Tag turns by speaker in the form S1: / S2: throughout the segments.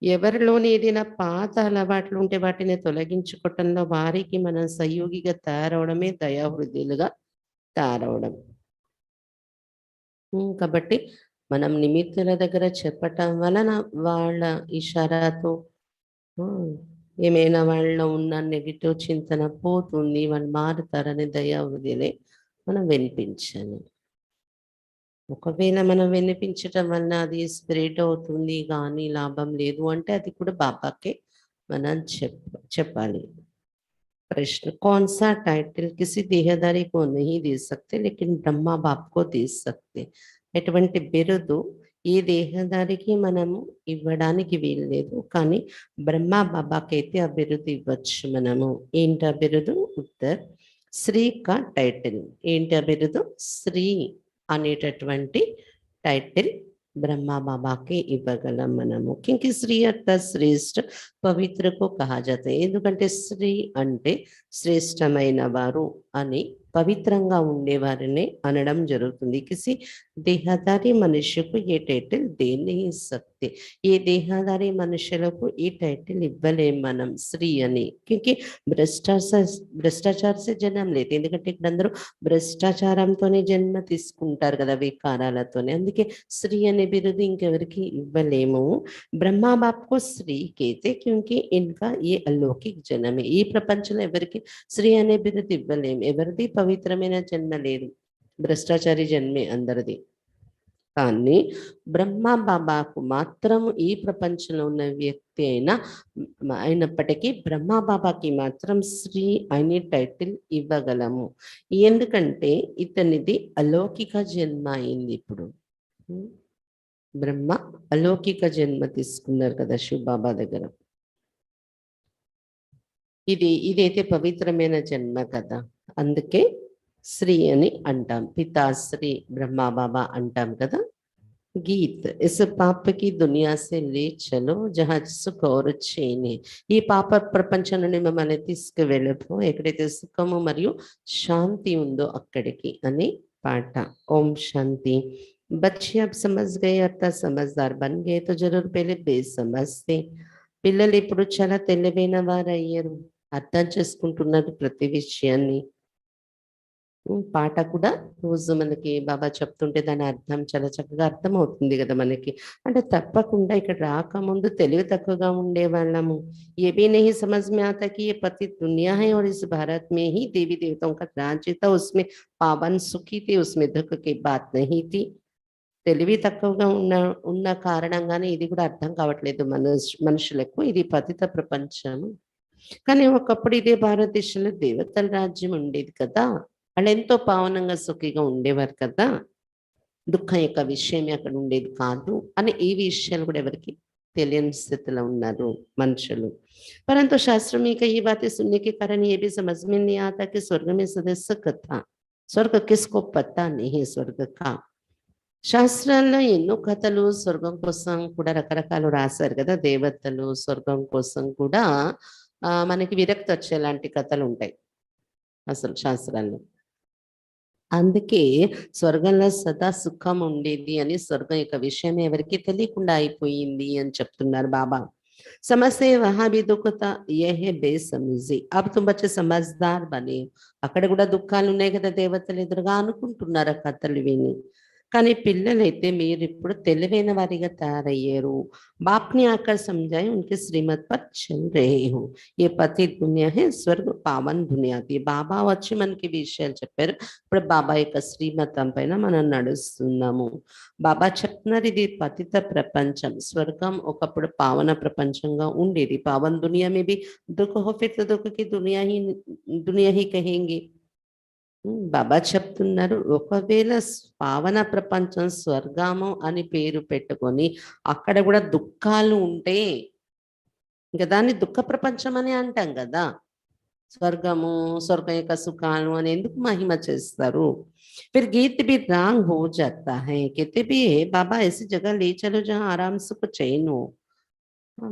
S1: ఎవరిలోని ఏదైనా పాత అలవాట్లు ఉంటే వాటిని తొలగించుకోవటంలో వారికి మనం సహయోగిగా తయారవడమే దయాహృదయులుగా తయారవడం. కాబట్టి మనం నిమిత్తుల దగ్గర చెప్పటం వలన వాళ్ళ ఇషారాతో ఏమైనా వాళ్ళలో ఉన్న నెగిటివ్ చింతన పోతుంది, వాళ్ళు మారుతారని దయాహృదయలే మనం వినిపించాలి. ఒకవేళ మనం వినిపించటం వలన అది స్ప్రెడ్ అవుతుంది కానీ లాభం లేదు అంటే అది కూడా బాబాకే మనం చెప్పాలి. प्रश्न कौन सा टाइटल किसी देहदारी को नहीं दे सकते लेकिन ब्रह्मा बाप को दे सकते. ఎటువంటి బిరుదు ఈ దేహదారికి మనము ఇవ్వడానికి వీలు లేదు, కానీ బ్రహ్మా బాబాకైతే ఆ బిరుదు ఇవ్వచ్చు మనము. ఏంటి ఆ బిరుదు? ఉత్తర్ శ్రీ కా టైటిల్. ఏంటి ఆ బిరుదు? శ్రీ అనేటటువంటి టైటిల్ ब्रह्मा बाबा के ఇవ్వగలం మనము. क्योंकि श्री अर्थात श्रेष्ठ పవిత్ర को कहा जाता है. ఎందుకంటే శ్రీ అంటే శ్రేష్టమైన వారు అని పవిత్రంగా ఉండేవారిని అనడం జరుగుతుంది. किसी దేహదారి మనుష్యకు ఏ టైటిల్ దే नहीं सकते. ఏ దేహదారి మనుషులకు ఈ టైటిల్ ఇవ్వలేం మనం శ్రీ అని. क्योंकि భ్రష్టాచార से జన్మ లేదు. ఎందుకంటే ఇక్కడ అందరూ భ్రష్టాచారంతోనే జన్మ తీసుకుంటారు కదా, వికారాలతోనే. అందుకే శ్రీ అనే బిరుదు ఇంకెవరికి ఇవ్వలేము. బ్రహ్మా బాప్ को श्री कहते क्योंकि इनका ये अलौकिक जन्म है. ఈ ప్రపంచంలో ఎవరికి శ్రీ అనే బిరుదు ఇవ్వలేము. ఎవరిది పవిత్రమైన జన్మ లేదు, భ్రష్టాచారి జన్మే అందరిది. కానీ బ్రహ్మా బాబాకు మాత్రం ఈ ప్రపంచంలో ఉన్న వ్యక్తి అయినప్పటికీ బ్రహ్మా బాబాకి మాత్రం శ్రీ అనే టైటిల్ ఇవ్వగలము. ఎందుకంటే ఇతనిది అలౌకిక జన్మ అయింది. ఇప్పుడు బ్రహ్మ అలౌకిక జన్మ తీసుకున్నారు కదా శివ బాబా దగ్గర. ఇదైతే పవిత్రమైన జన్మ కదా, అందుకే శ్రీ అని అంటాం. పితాశ్రీ బ్రహ్మా బాబా అంటాం కదా. గీత్ ఇస్ పాపకి దునియా సే లే చలో జహా సుఖ ఔర్ చైన్ హై. ఈ పాప ప్రపంచం నుండి మిమ్మల్ని తీసుకువెళ్ళిపో, ఎక్కడైతే సుఖము మరియు శాంతి ఉందో అక్కడికి అని పాట. ఓం శాంతి. बच्चे अब समझ गए अर्थात समझदार बन गए तो जरूर पहले बेसमझ थे. పిల్లలు ఇప్పుడు చాలా తెలివైన వారు అయ్యారు, అర్థం చేసుకుంటున్నారు ప్రతి విషయాన్ని. పాట కూడా రోజు మనకి బాబా చెప్తుంటే దాని అర్థం చాలా చక్కగా అర్థం అవుతుంది కదా మనకి. అంటే తప్పకుండా ఇక్కడ రాకముందు తెలివి తక్కువగా ఉండేవాళ్ళము. ये भी नहीं समझ में आता कि ये पति दुनिया है और इस भारत में ही देवी देवताओं का राज्य था, उसमें पावन सुखी थे, उसमें दुख की बात नहीं थी. తెలివి తక్కువగా ఉన్న కారణంగానే ఇది కూడా అర్థం కావట్లేదు మనుషులకు. ఇది పతిత ప్రపంచం, కానీ ఒకప్పుడు ఇదే భారతదేశంలో దేవతల రాజ్యం ఉండేది కదా, వాళ్ళు ఎంతో పావనంగా సుఖిగా ఉండేవారు కదా, దుఃఖం యొక్క విషయమే అక్కడ ఉండేది కాదు అని ఈ విషయాలు కూడా ఎవరికి తెలియని స్థితిలో ఉన్నారు మనుషులు. परंतु शास्त्र में कई बातें सुनने के कारण ये भी समझ में नहीं आता कि स्वर्ग में सदस्य कथा, स्वर्ग किसको पता नहीं स्वर्ग का. శాస్త్రాల్లో ఎన్నో కథలు స్వర్గం కోసం కూడా రకరకాలు రాశారు కదా. దేవతలు స్వర్గం కోసం కూడా మనకి విరక్తి వచ్చేలాంటి కథలు ఉంటాయి అసలు శాస్త్రాల్లో. అందుకే స్వర్గంలో సదా సుఖం ఉండేది అని స్వర్గం యొక్క విషయం ఎవరికి తెలియకుండా అయిపోయింది అని చెప్తున్నారు బాబా. సమస్య వహా భీ దుఃఖత ఏ హే బేసమజీ. అప్పుడు తుమ్ బచ్చే సమజ్దార్ బనే. అక్కడ కూడా దుఃఖాలు ఉన్నాయి కదా, దేవతలు ఎదురుగా అనుకుంటున్నారు ఆ కథలు విని. కానీ పిల్లలైతే మీరు ఇప్పుడు తెలివైన వారిగా తయారయ్యారు. బాప్ని ఆకర్ సమझाए उनके श्रीमत पर चल रहे हो. ये पति दुनिया है, स्वर्ग पावन दुनिया थी. బాబా వచ్చి మనకి విషయాలు చెప్పారు. ఇప్పుడు బాబా యొక్క శ్రీమతం పైన మనం నడుస్తున్నాము. బాబా చెప్తున్నారు ఇది పతిత ప్రపంచం, స్వర్గం ఒకప్పుడు పావన ప్రపంచంగా ఉండేది. పావన్ దునియా మే భీ దుఃఖ హో ఫిర్ తో దుఃఖ కి దునియా హీ కహేంగే. బాబా చెప్తున్నారు ఒకవేళ పావన ప్రపంచం స్వర్గము అని పేరు పెట్టుకొని అక్కడ కూడా దుఃఖాలు ఉంటే ఇంకా దాన్ని దుఃఖ ప్రపంచం అని అంటాం కదా. స్వర్గము స్వర్గం యొక్క సుఖాలు అని ఎందుకు మహిమ చేస్తారు? फिर गीत भी रांग हो जाता है. कहते भी है बाबा ऐसी जगह ले चलो जहाँ आराम सुख चैन हो.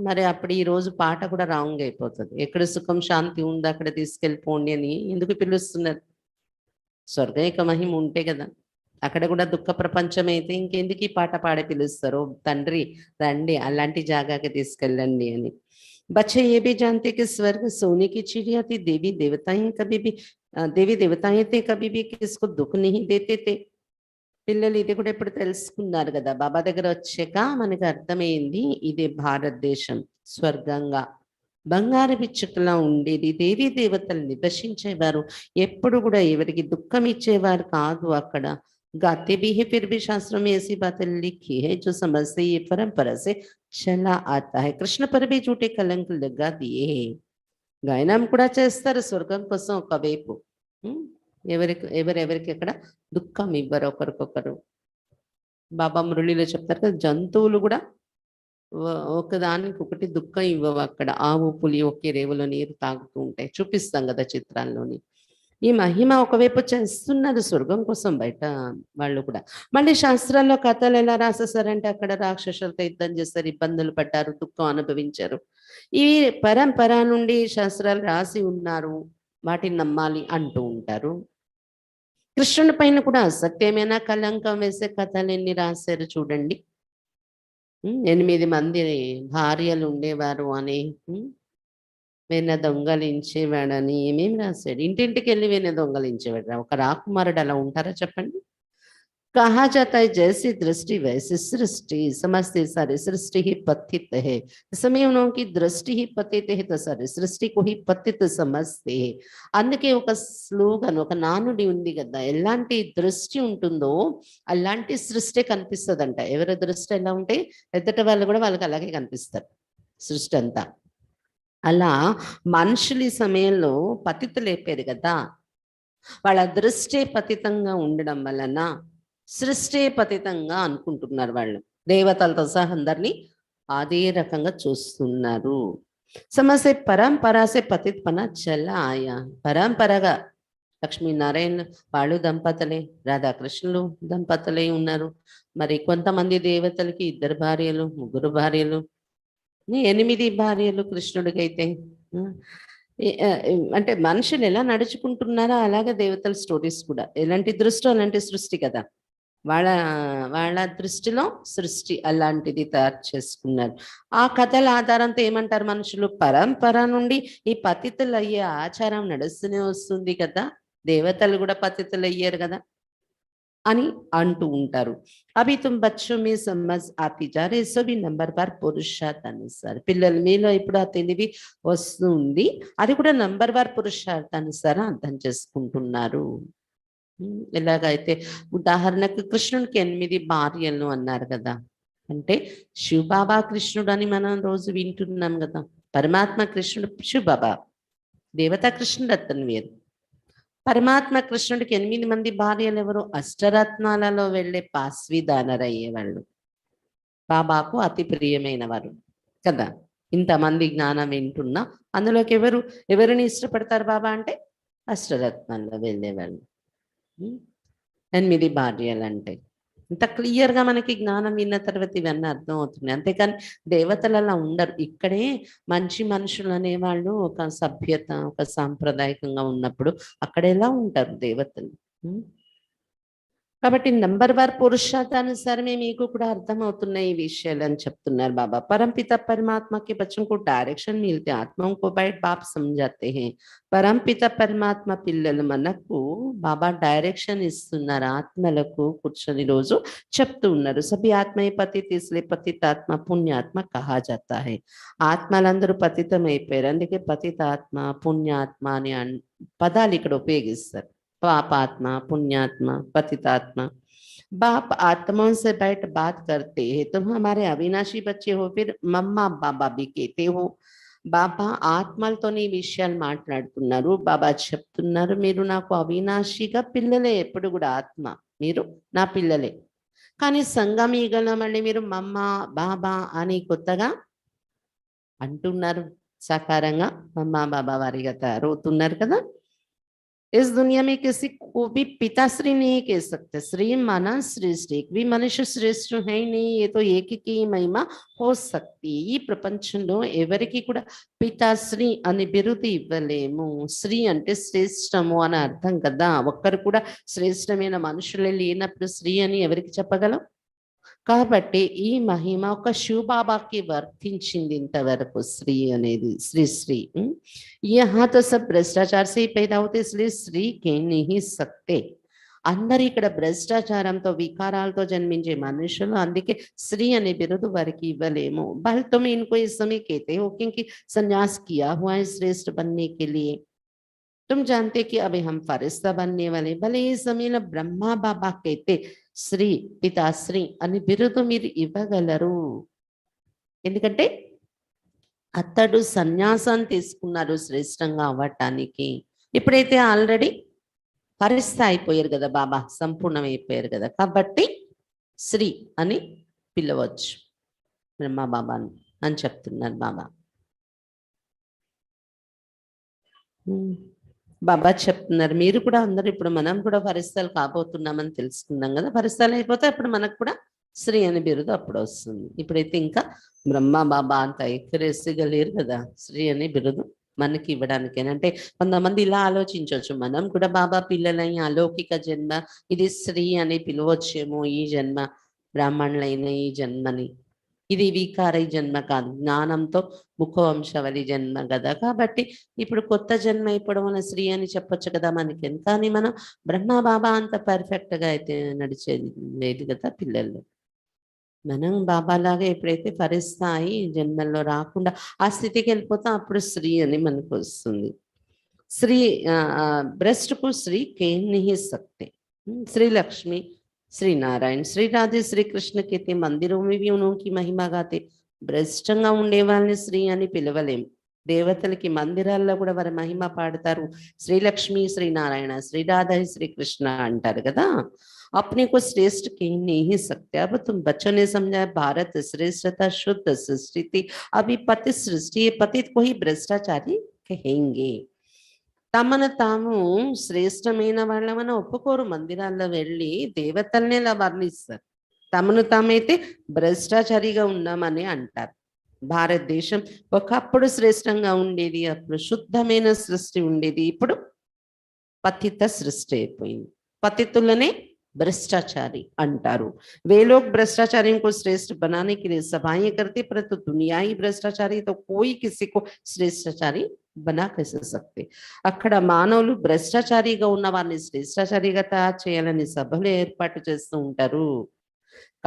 S1: మరి అప్పుడు ఈ రోజు పాట కూడా రాంగ్ అయిపోతుంది. ఎక్కడ సుఖం శాంతి ఉందో అక్కడ తీసుకెళ్ళిపోండి అని ఎందుకు పిలుస్తున్నారు? స్వర్గం యొక్క మహిమ ఉంటే కదా. అక్కడ కూడా దుఃఖ ప్రపంచం అయితే ఇంకెందుకు ఈ పాట పాడి పిలుస్తారు, తండ్రి రండి అలాంటి జాగాకి తీసుకెళ్ళండి అని. बच्चे ये भी जानते कि स्वर्ग सोने की चिड़िया थी, देवी देवताएं कभी भी देवी देवताएं थे, कभी भी किसको दुख नहीं देते थे. పిల్లలు ఇది కూడా ఇప్పుడు తెలుసుకున్నారు కదా, బాబా దగ్గర వచ్చాక మనకి అర్థమైంది ఇది భారతదేశం స్వర్గంగా బంగారు పిచ్చుకలా ఉండేది. దేవీ దేవతలు నివసించేవారు, ఎప్పుడు కూడా ఎవరికి దుఃఖం ఇచ్చేవారు కాదు అక్కడ. गाते भी है फिर भी शास्त्रों में ऐसी बातें लिखी है जो समझते ये परंपरा से चला आता है. కృష్ణ पर भी झूठे कलंक लगा दिए. గాయనం కూడా చేస్తారు స్వర్గం కోసం ఒకవైపు. ఎవరెవరికి అక్కడ దుఃఖం ఇవ్వరు ఒకరికొకరు. బాబా మురళిలో చెప్తారు కదా, జంతువులు కూడా ఒకదానికి ఒకటి దుఃఖం ఇవ్వవు అక్కడ. ఆవు పులి ఒకే రేవులో నీరు తాగుతూ ఉంటాయి, చూపిస్తాం కదా చిత్రాల్లోని. ఈ మహిమ ఒకవైపు చేస్తున్నారు స్వర్గం కోసం బయట వాళ్ళు కూడా. మళ్ళీ శాస్త్రాల్లో కథలు ఎలా రాసేసారంటే అక్కడ రాక్షసులతో యుద్ధం చేస్తారు, ఇబ్బందులు పడ్డారు, దుఃఖం అనుభవించారు. ఇవి పరంపర నుండి శాస్త్రాలు రాసి ఉన్నారు, వాటిని నమ్మాలి అంటూ ఉంటారు. కృష్ణుని పైన కూడా అసత్యమైన కలంకం వేసే కథలు ఎన్ని రాశారు చూడండి. 8 మంది భార్యలు ఉండేవారు అని, వెన్న దొంగలించేవాడని ఏమేమి రాశాడు. ఇంటింటికి వెళ్ళి వెన్న దొంగలించేవాడు. ఒక రాకుమారుడు అలా ఉంటారా చెప్పండి. कहा जाता है जैसी दृष्टि वैसी सृष्टि, समझते सारी सृष्टि ही पतित है. समय उनकी दृष्टि ही पतित है तो सारी सृष्टि को ही पतित समझते हैं. అందుకే ఒక స్లోగన్, ఒక నానుడి ఉంది కదా, ఎలాంటి దృష్టి ఉంటుందో అలాంటి సృష్టి కనిపిస్తుందంట. ఎవరి దృష్టి ఎలా ఉంటే ఎదుట వాళ్ళు కూడా వాళ్ళకి అలాగే కనిపిస్తారు సృష్టి అంతా. అలా మనుషులు ఈ సమయంలో పతితులు అయిపోయారు కదా, వాళ్ళ దృష్టి పతితంగా ఉండడం వలన సృష్టి పతితంగా అనుకుంటున్నారు వాళ్ళు. దేవతలతో సహా అందరినీ అదే రకంగా చూస్తున్నారు. సమస్య పరంపరాసే పతిత్ పన చల్ల ఆయా. పరంపరగా లక్ష్మీనారాయణ వాళ్ళు దంపతులే, రాధాకృష్ణులు దంపతులే ఉన్నారు. మరి కొంతమంది దేవతలకి 2 భార్యలు, 3 భార్యలు, 8 భార్యలు కృష్ణుడికైతే. అంటే మనుషులు ఎలా నడుచుకుంటున్నారో అలాగే దేవతల స్టోరీస్ కూడా. ఎలాంటి దృష్టి అలాంటి సృష్టి కదా, వాళ్ళ వాళ్ళ దృష్టిలో సృష్టి అలాంటిది తయారు చేసుకున్నారు. ఆ కథల ఆధారంతో ఏమంటారు మనుషులు, పరంపర నుండి ఈ పతితులు అయ్యే ఆచారం నడుస్తూనే వస్తుంది కదా, దేవతలు కూడా పతితులు అయ్యారు కదా అని అంటూ ఉంటారు. అవి తుమ్ బచ్చో మీ సమజ్ ఆతి జా రే సో బి నంబర్ బార్ పురుషార్థ అనుసార్. పిల్లల మీలో ఇప్పుడు ఆ తెలివి వస్తుంది, అది కూడా నంబర్ బార్ పురుషార్థానుసారం అర్థం చేసుకుంటున్నారు. ఎలాగైతే ఉదాహరణకు కృష్ణునికి 8 భార్యలు అన్నారు కదా, అంటే శివబాబా కృష్ణుడు అని మనం రోజు వింటున్నాం కదా. పరమాత్మ కృష్ణుడు శివబాబా, దేవతా కృష్ణుడు అతను వేరు. పరమాత్మ కృష్ణుడికి 8 మంది భార్యలు ఎవరు, అష్టరత్నాలలో వెళ్ళే పాస్వీదానర్ అయ్యేవాళ్ళు, బాబాకు అతి ప్రియమైన వారు కదా. ఇంతమంది జ్ఞానం వింటున్నా అందులోకి ఎవరిని ఇష్టపడతారు బాబా అంటే అష్టరత్నాల్లో వెళ్ళేవాళ్ళు. 8 భార్యలు అంటే ఇంత క్లియర్గా మనకి జ్ఞానం విన్న తర్వాత ఇవన్నీ అర్థం అవుతున్నాయి. అంతేకాని దేవతలు అలా ఉండరు. ఇక్కడే మంచి మనుషులు అనేవాళ్ళు ఒక సభ్యత, ఒక సాంప్రదాయకంగా ఉన్నప్పుడు అక్కడ ఎలా ఉంటారు దేవతలు. కాబట్టి నంబర్ బార్ పురుషార్థానుసారమే మీకు కూడా అర్థమవుతున్నాయి ఈ విషయాలు అని చెప్తున్నారు బాబా. परमपिता परमात्मा के बच्चों को डायरेक्शन मिलते, आत्माओं को बैठ बाप समझाते हैं. परमपिता परमात्మ పిల్లలు మనకు బాబా డైరెక్షన్ ఇస్తున్నారు, ఆత్మలకు కూర్చొని రోజు చెప్తూ ఉన్నారు. సభి ఆత్మ పతిత ఇస్లే పతితాత్మ పుణ్యాత్మ కహా జాతా హై. ఆత్మలందరూ పతితం అయిపోయారు, అందుకే పతితాత్మ పుణ్యాత్మ అని పదాలు ఇక్కడ ఉపయోగిస్తారు. पापात्मा, पुण्यात्मा, पतितात्मा. बाप आत्माओं से बैठ बात करते हैं, तुम हमारे अविनाशी बच्चे हो, फिर मम्मा बाबा भी कहते हो. బాబా ఆత్మలతోని ఈ విషయాలు మాట్లాడుతున్నారు. బాబా చెప్తున్నారు, మీరు నాకు అవినాశిగా పిల్లలే, ఎప్పుడు కూడా ఆత్మ మీరు నా పిల్లలే. కానీ సంగం ఈగల మళ్ళీ మీరు మమ్మ బాబా అని కొత్తగా అంటున్నారు. సాకారంగా మమ్మ బాబా వారిగా తయారవుతున్నారు కదా. इस दुनिया में किसी को भी पिताश्री नहीं कह सकते। श्री माना श्रेष्ठ, एक भी मनुष्य श्रेष्ठ है ही नहीं, ये तो एक की महिमा हो सकती। ఈ ప్రపంచంలో ఎవరికి కూడా పితాశ్రీ అని బిరుదు ఇవ్వలేము. శ్రీ అంటే శ్రేష్టము అని అర్థం కదా. ఒక్కరు కూడా శ్రేష్టమైన మనుషులే లేనప్పుడు శ్రీ అని ఎవరికి చెప్పగలం? కాబట్టి ఈ మహిమ ఒక శివబాబాకి వర్తించింది ఇంతవరకు श्री అనేది श्री श्री। यहाँ तो सब भ्रष्टाचार से ही पैदा होते, इसलिए श्री कह नहीं सकते। అందరు ఇక్కడ భ్రష్టాచారంతో వికారాలతో జన్మించే మనుషులు, అందుకే श्री అనే బిరుదు వారికి ఇవ్వలేము। बल तुम इनको इस समय कहते हो क्योंकि संन्यास किया हुआ है श्रेष्ठ बनने के लिए। तुम जानते कि अभी हम फरिश्ता बनने वाले। भले ఈ సమయంలో బ్రహ్మా బాబా कहते శ్రీ పితాశ్రీ అని బిరుదు మీరు ఇవ్వగలరు, ఎందుకంటే అతడు సన్యాసం తీసుకున్నారు శ్రేష్టంగా అవ్వటానికి। ఇప్పుడైతే ఆల్రెడీ ఫరిస్తా అయిపోయారు కదా బాబా, సంపూర్ణం అయిపోయారు కదా, కాబట్టి శ్రీ అని పిలవచ్చు బ్రహ్మా బాబాని అని చెప్తున్నారు బాబా। బాబా చెప్తున్నారు మీరు కూడా అందరు ఇప్పుడు మనం కూడా ఫరిస్తాలు కాబోతున్నామని తెలుసుకున్నాం కదా, ఫరిస్తాలు అయిపోతే అప్పుడు మనకు కూడా శ్రీ అని బిరుదు అప్పుడు వస్తుంది। ఇప్పుడైతే ఇంకా బ్రహ్మ బాబా అంత ఎక్యురేసీగా లేరు కదా శ్రీ అని బిరుదు మనకి ఇవ్వడానికి। అంటే కొంతమంది ఇలా ఆలోచించవచ్చు, మనం కూడా బాబా పిల్లలై అలౌకిక జన్మ, ఇది శ్రీ అని పిలవచ్చేమో ఈ జన్మ, బ్రాహ్మణులైన ఈ జన్మని, ఇది వికారై జన్మ కాదు, జ్ఞానంతో ముఖవంశవలి జన్మ కదా, కాబట్టి ఇప్పుడు కొత్త జన్మ అయిపోవడం వల్ల శ్రీ అని చెప్పొచ్చు కదా మనకి। కానీ మనం బ్రహ్మ బాబా అంత పర్ఫెక్ట్ గా అయితే నడిచేది లేదు కదా పిల్లలు। మనం బాబాలాగా ఎప్పుడైతే ఫరిస్తాయి జన్మల్లో రాకుండా ఆ స్థితికి వెళ్ళిపోతాం, అప్పుడు శ్రీ అని మనకు వస్తుంది। श्री ब्रस्ट को श्री कह नहीं सकते। श्री लक्ष्मी, श्री नारायण, श्री राधे, श्री कृष्ण कहते, मंदिरों में भी उनकी महिमा गाते। భ్రష్టంగా ఉండే వాళ్ళని శ్రీ అని పిలవలేం, దేవతలకి మందిరాల్లో కూడా వారి మహిమ పాడతారు, శ్రీలక్ష్మి, శ్రీనారాయణ, శ్రీరాధ, శ్రీకృష్ణ అంటారు కదా। अपने को श्रेष्ठ कह नहीं सकते। अब तुम बच्चों ने समझा भारत श्रेष्ठता शुद्ध सृष्टि थी, अभी पतित सृष्टि, पतित को ही भ्रष्टाचारी कहेंगे। తమను తాము శ్రేష్టమైన వాళ్ళమని ఒప్పుకోరు, మందిరాల్లో వెళ్ళి దేవతల్ని ఇలా వర్ణిస్తారు, తమను తామైతే భ్రష్టాచారిగా ఉన్నామని అంటారు। భారతదేశం ఒకప్పుడు శ్రేష్టంగా ఉండేది, అప్పుడు శుద్ధమైన సృష్టి ఉండేది, ఇప్పుడు పతిత సృష్టి అయిపోయింది, పతితులనే भ्रष्टाचारी अंटारू। वे लोग भ्रष्टाचारियों को श्रेष्ठ बनाने के लिए सभाएं करते, परंतु दुनियाई भ्रष्टाचारी तो कोई किसी को श्रेष्ठाचारी बना कैसे सकते। అక్కడ మానవులు భ్రష్టాచారిగా ఉన్న వారిని శ్రేష్టాచారిగా తయారు చేయాలని సభలు ఏర్పాటు చేస్తూ ఉంటారు,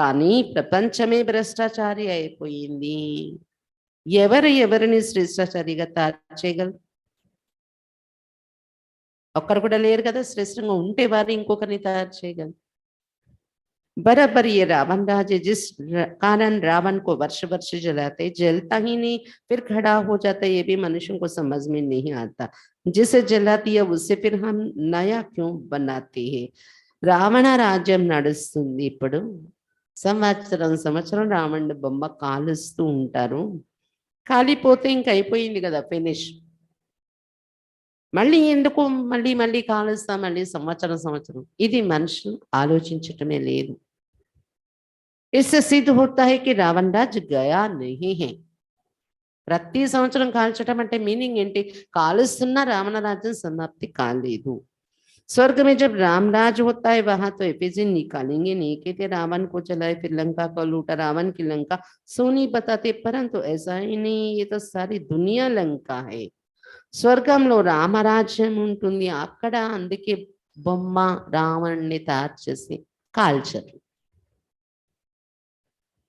S1: కానీ ప్రపంచమే భ్రష్టాచారి అయిపోయింది, ఎవరిని శ్రేష్టాచారిగా తయారు చేయగలరు? ఒక్కరు కూడా లేరు కదా, శ్రేష్టంగా ఉంటే వారు ఇంకొకరిని తయారు చేయగలరు। बराबर ये रावण राज, जिस कारण रावण को वर्ष वर्ष जलाते, जलता ही नहीं फिर खड़ा हो जाता, ये भी मनुष्यों को समझ में नहीं आता। जिसे जला दिया उसे फिर हम नया क्यों बनाते हैं। రావణ రాజ్యం నడుస్తుంది ఇప్పుడు, సంవత్సరం రావణుడి బొమ్మ కాలుస్తూ ఉంటారు, కాలిపోతే ఇంక అయిపోయింది కదా ఫినిష్, మళ్ళీ ఎందుకు మళ్ళీ కాలుస్తాం, మళ్ళీ సంవత్సరం, ఇది మనుషులు ఆలోచించటమే లేదు। इससे सिद्ध होता है कि रावण राज गया नहीं है। ప్రతి సంవత్సరం కాల్చటం అంటే మీనింగ్ ఏంటి? కాలుస్తున్న రావణ రాజ్యం సమాప్తి కాలేదు। स्वर्ग में जब रामराज होता है वहां तो एपीजी निकालेंगे, नहीं कहते रावण को चलाए फिर लंका को लूटा, रावण की लंका सोनी बताते, परंतु ऐसा ही नहीं, ये तो सारी दुनिया लंका है। స్వర్గంలో రామరాజ్యం ఉంటుంది, అక్కడ అందుకే బొమ్మ రావణ్ణి తయారు చేసి కాల్చరు।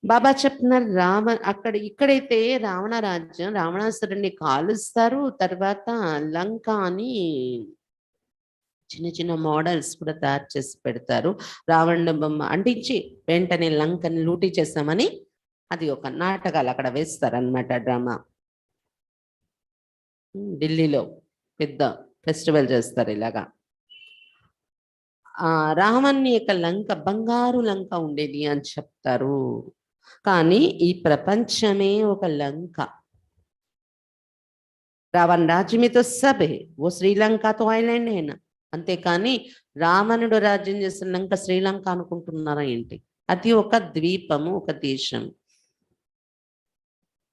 S1: బాబా చెప్తున్నారు ఇక్కడైతే రావణ రాజ్యం, రావణాసురుడిని కాలుస్తారు, తర్వాత లంక అని చిన్న మోడల్స్ కూడా తయారు చేసి పెడతారు, రావణ బొమ్మ అంటించి వెంటనే లంకని లూటీ చేస్తామని అది ఒక నాటకాలు అక్కడ వేస్తారన్నమాట, డ్రామా। ఢిల్లీలో పెద్ద ఫెస్టివల్ చేస్తారు ఇలాగా। రావణ్ యొక్క లంక బంగారు లంక ఉండేది అని చెప్తారు, కానీ ఈ ప్రపంచమే ఒక లంక। रावण राज्य में तो सब है, वो श्रीलंका तो आइलैंड है ना, అంతేకాని రావణుడు రాజ్యం చేసిన లంక శ్రీలంక అనుకుంటున్నారా ఏంటి? అది ఒక ద్వీపము, ఒక దేశం.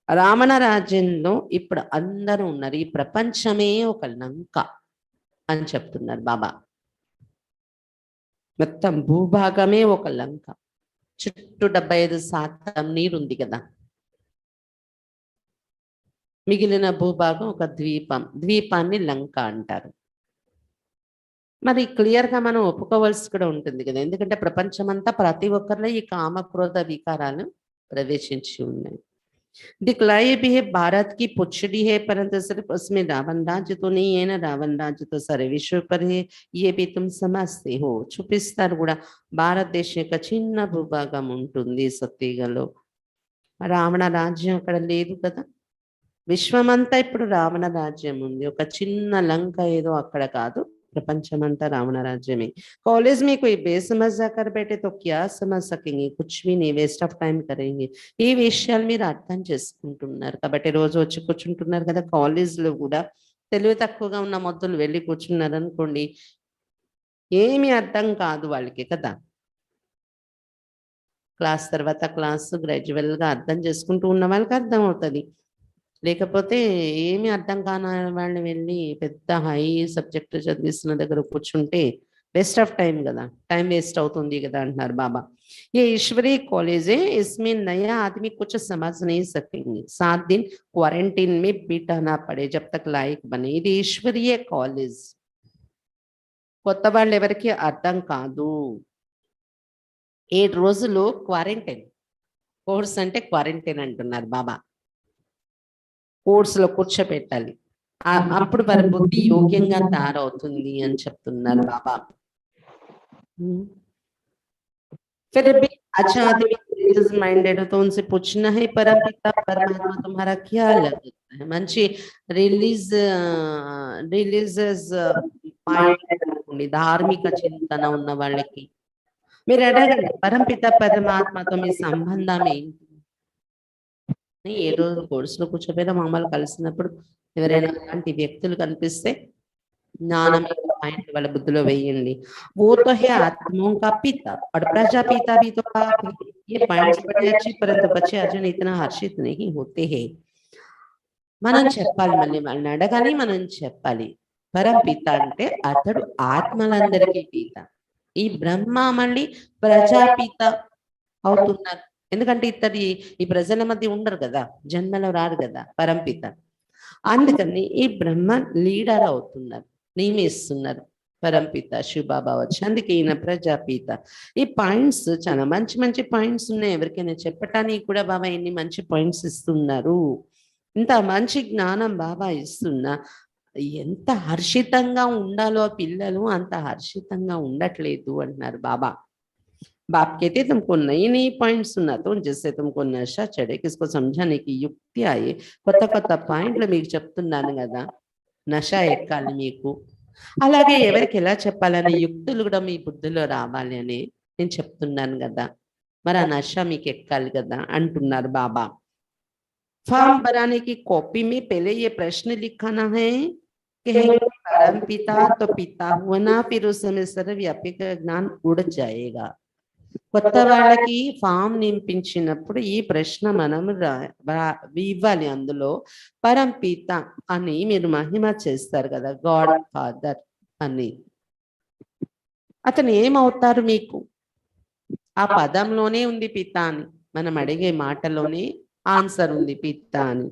S1: రావణ రాజ్యంలో ఇప్పుడు అందరూ ఉన్నారు. ఈ ప్రపంచమే ఒక లంక అని చెప్తున్నారు బాబా. మొత్తం భూభాగమే ఒక లంక. చుట్టూ 75% నీరుంది కదా. మిగిలిన భూభాగం ఒక ద్వీపం. ద్వీపాన్ని లంక అంటారు. మరి క్లియర్గా మనం ఒప్పుకోవాల్సి కూడా ఉంటుంది కదా. ఎందుకంటే ప్రపంచమంతా ప్రతి ఒక్కరిలో ఈ కామక్రోధ వికారాలు ప్రవేశించి ఉన్నాయి. दिखलाई भी है भारत की पुछड़ी है, परंतु सिर्फ उसमें रावण राज्य तो नहीं है ना, रावण राज्य तो सारे विश्व पर है, ये भी तुम समझते हो. చూపిస్తారు కూడా భారతదేశం యొక్క చిన్న భూభాగం ఉంటుంది సత్యగలో. రావణ రాజ్యం అక్కడ లేదు కదా. విశ్వమంతా ఇప్పుడు రావణ రాజ్యం ఉంది. ఒక చిన్న లంక ఏదో అక్కడ కాదు, ప్రపంచమంతా రావణ రాజ్యమే. कॉलेज में कोई बेसमझ जाकर बैठे तो क्या समझ सकेंगे, कुछ भी नहीं, వేస్ట్ ఆఫ్ టైం करेंगे. ఈ విషయాలు మీరు అర్థం చేసుకుంటున్నారు కాబట్టి రోజు వచ్చి కూర్చుంటున్నారు కదా. కాలేజ్లో కూడా తెలివి తక్కువగా ఉన్న మొద్దులు వెళ్ళి కూర్చున్నారు అనుకోండి, ఏమీ అర్థం కాదు వాళ్ళకి కదా. క్లాస్ తర్వాత క్లాస్ గ్రాడ్యువల్గా అర్థం చేసుకుంటూ ఉన్న వాళ్ళకి అర్థం అవుతుంది. లేకపోతే ఏమీ అర్థం కాని వాళ్ళని వెళ్ళి పెద్ద హై సబ్జెక్ట్ చదివిస్తున్న దగ్గర కూర్చుంటే వేస్ట్ ఆఫ్ టైం కదా, టైం వేస్ట్ అవుతుంది కదా అంటున్నారు బాబా. ये ईश्वरीय कॉलेज है, इसमें नया आदमी कुछ समझ नहीं सकेंगे. 7 दिन क्वारंटीन में बिताना पड़े जब तक लायक बने. ఇది ఈశ్వరీయ కాలేజ్. కొత్త వాళ్ళు ఎవరికి అర్థం కాదు. 7 రోజులు క్వారంటైన్ కోర్స్ అంటే క్వారంటైన్ అంటున్నారు బాబా. కోర్సులో కూర్చోపెట్టాలి, అప్పుడు వారి బుద్ధి యోగ్యంగా తయారవుతుంది అని చెప్తున్నారు బాబా. फिर भी अच्छा आदमी रिलीजियस माइंडेड हो तो उनसे पूछना है, परमपिता परमात्मा तुम्हारा क्या लगता है. మంచి రిలీజియస్ మైండెడ్ అనుకోండి, ధార్మిక చింతన ఉన్న వాళ్ళకి మీరు అడగండి, పరంపిత పరమాత్మతో మీ సంబంధం ఏంటి. ఏ రోజు కోర్సులో కూర్చోపోయినా మామూలు కలిసినప్పుడు ఎవరైనా అలాంటి వ్యక్తులు కనిపిస్తే జ్ఞానం పాయింట్ వాళ్ళ బుద్ధిలో వేయండి. वो तो है आत्माओं का पिता और प्रजापिता भी तो आप है. ये पॉइंट्स बड़े अच्छे, परंतु बच्चे अर्जुन इतना हर्षित नहीं होते हैं. మనం చెప్పాలి, మళ్ళీ వాళ్ళని అడగాలి, మనం చెప్పాలి. పరంపిత అంటే అతడు ఆత్మలందరికీ పిత. ఈ బ్రహ్మ మళ్ళీ ప్రజాపిత అవుతున్నారు. ఎందుకంటే ఇతడి ఈ ప్రజల మధ్య ఉండరు కదా, జన్మలో రారు కదా పరంపిత. అందుకని ఈ బ్రహ్మ లీడర్ అవుతున్నారు, నియమిస్తున్నారు పరంపిత శివబాబా వచ్చి. అందుకే ఈయన ప్రజాపిత. ఈ పాయింట్స్ చాలా మంచి మంచి పాయింట్స్ ఉన్నాయి. ఎవరికైనా చెప్పటానికి కూడా బాబా ఎన్ని మంచి పాయింట్స్ ఇస్తున్నారు. ఇంత మంచి జ్ఞానం బాబా ఇస్తున్నా ఎంత హర్షితంగా ఉండాలో ఆ పిల్లలు అంత హర్షితంగా ఉండట్లేదు అంటున్నారు బాబా. बाप कहते तुमको नई नई पॉइंट्स सुना तो जिससे तुमको नशा चढ़े, किसको समझाने की युक्ति आए. కొత్త కొత్త పాయింట్లు మీకు చెప్తున్నాను కదా, నష ఎక్కాలి మీకు. అలాగే ఎవరికి ఎలా చెప్పాలనే యుక్తులు కూడా మీ బుద్ధిలో రావాలి అని నేను చెప్తున్నాను కదా. మరి ఆ నష మీకు ఎక్కాలి కదా అంటున్నారు బాబా. फॉर्म भराने की कॉपी में पहले ये प्रश्न लिखाना है कि परम पिता तो पिता हुआ ना, फिर उस समय सर्वव्यापी का ज्ञान उड़ जाएगा. కొత్త వాళ్ళకి ఫామ్ నింపించినప్పుడు ఈ ప్రశ్న మనం ఇవ్వాలి. అందులో పరంపిత అని మీరు మహిమ చేస్తారు కదా, గాడ్ ఫాదర్ అని. అతను ఏమవుతారు మీకు? ఆ పదంలోనే ఉంది పిత అని, మనం అడిగే మాటలోనే ఆన్సర్ ఉంది పిత అని.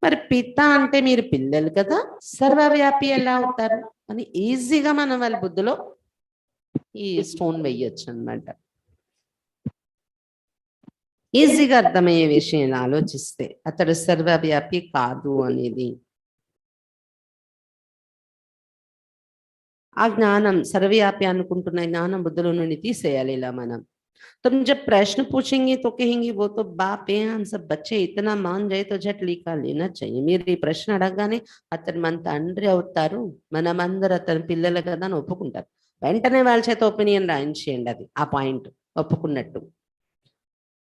S1: మరి పిత అంటే మీరు పిల్లలు కదా, సర్వవ్యాపి ఎలా అవుతారు అని ఈజీగా మనం వాళ్ళ బుద్ధిలో ఈ స్టోన్ వేయొచ్చు అన్నమాట. ఈజీగా అర్థమయ్యే విషయం ఆలోచిస్తే అతడు సర్వవ్యాపి కాదు అనేది. ఆ జ్ఞానం సర్వవ్యాపి అనుకుంటున్న జ్ఞానం బుద్ధిలో నుండి తీసేయాలి ఇలా మనం. तुम जब प्रश्न पूछेंगे तो कहेंगे वो तो बाप है, हम सब बच्चे इतना मान जाए तो झट लिखा लेना चाहिए. మీరు ఈ ప్రశ్న అడగగానే అతను మన తండ్రి అవుతారు, మనమందరూ అతని పిల్లలు కదా అని ఒప్పుకుంటారు. వెంటనే వాళ్ళ చేత ఒపీనియన్ రాయించేయండి, అది ఆ పాయింట్ ఒప్పుకున్నట్టు.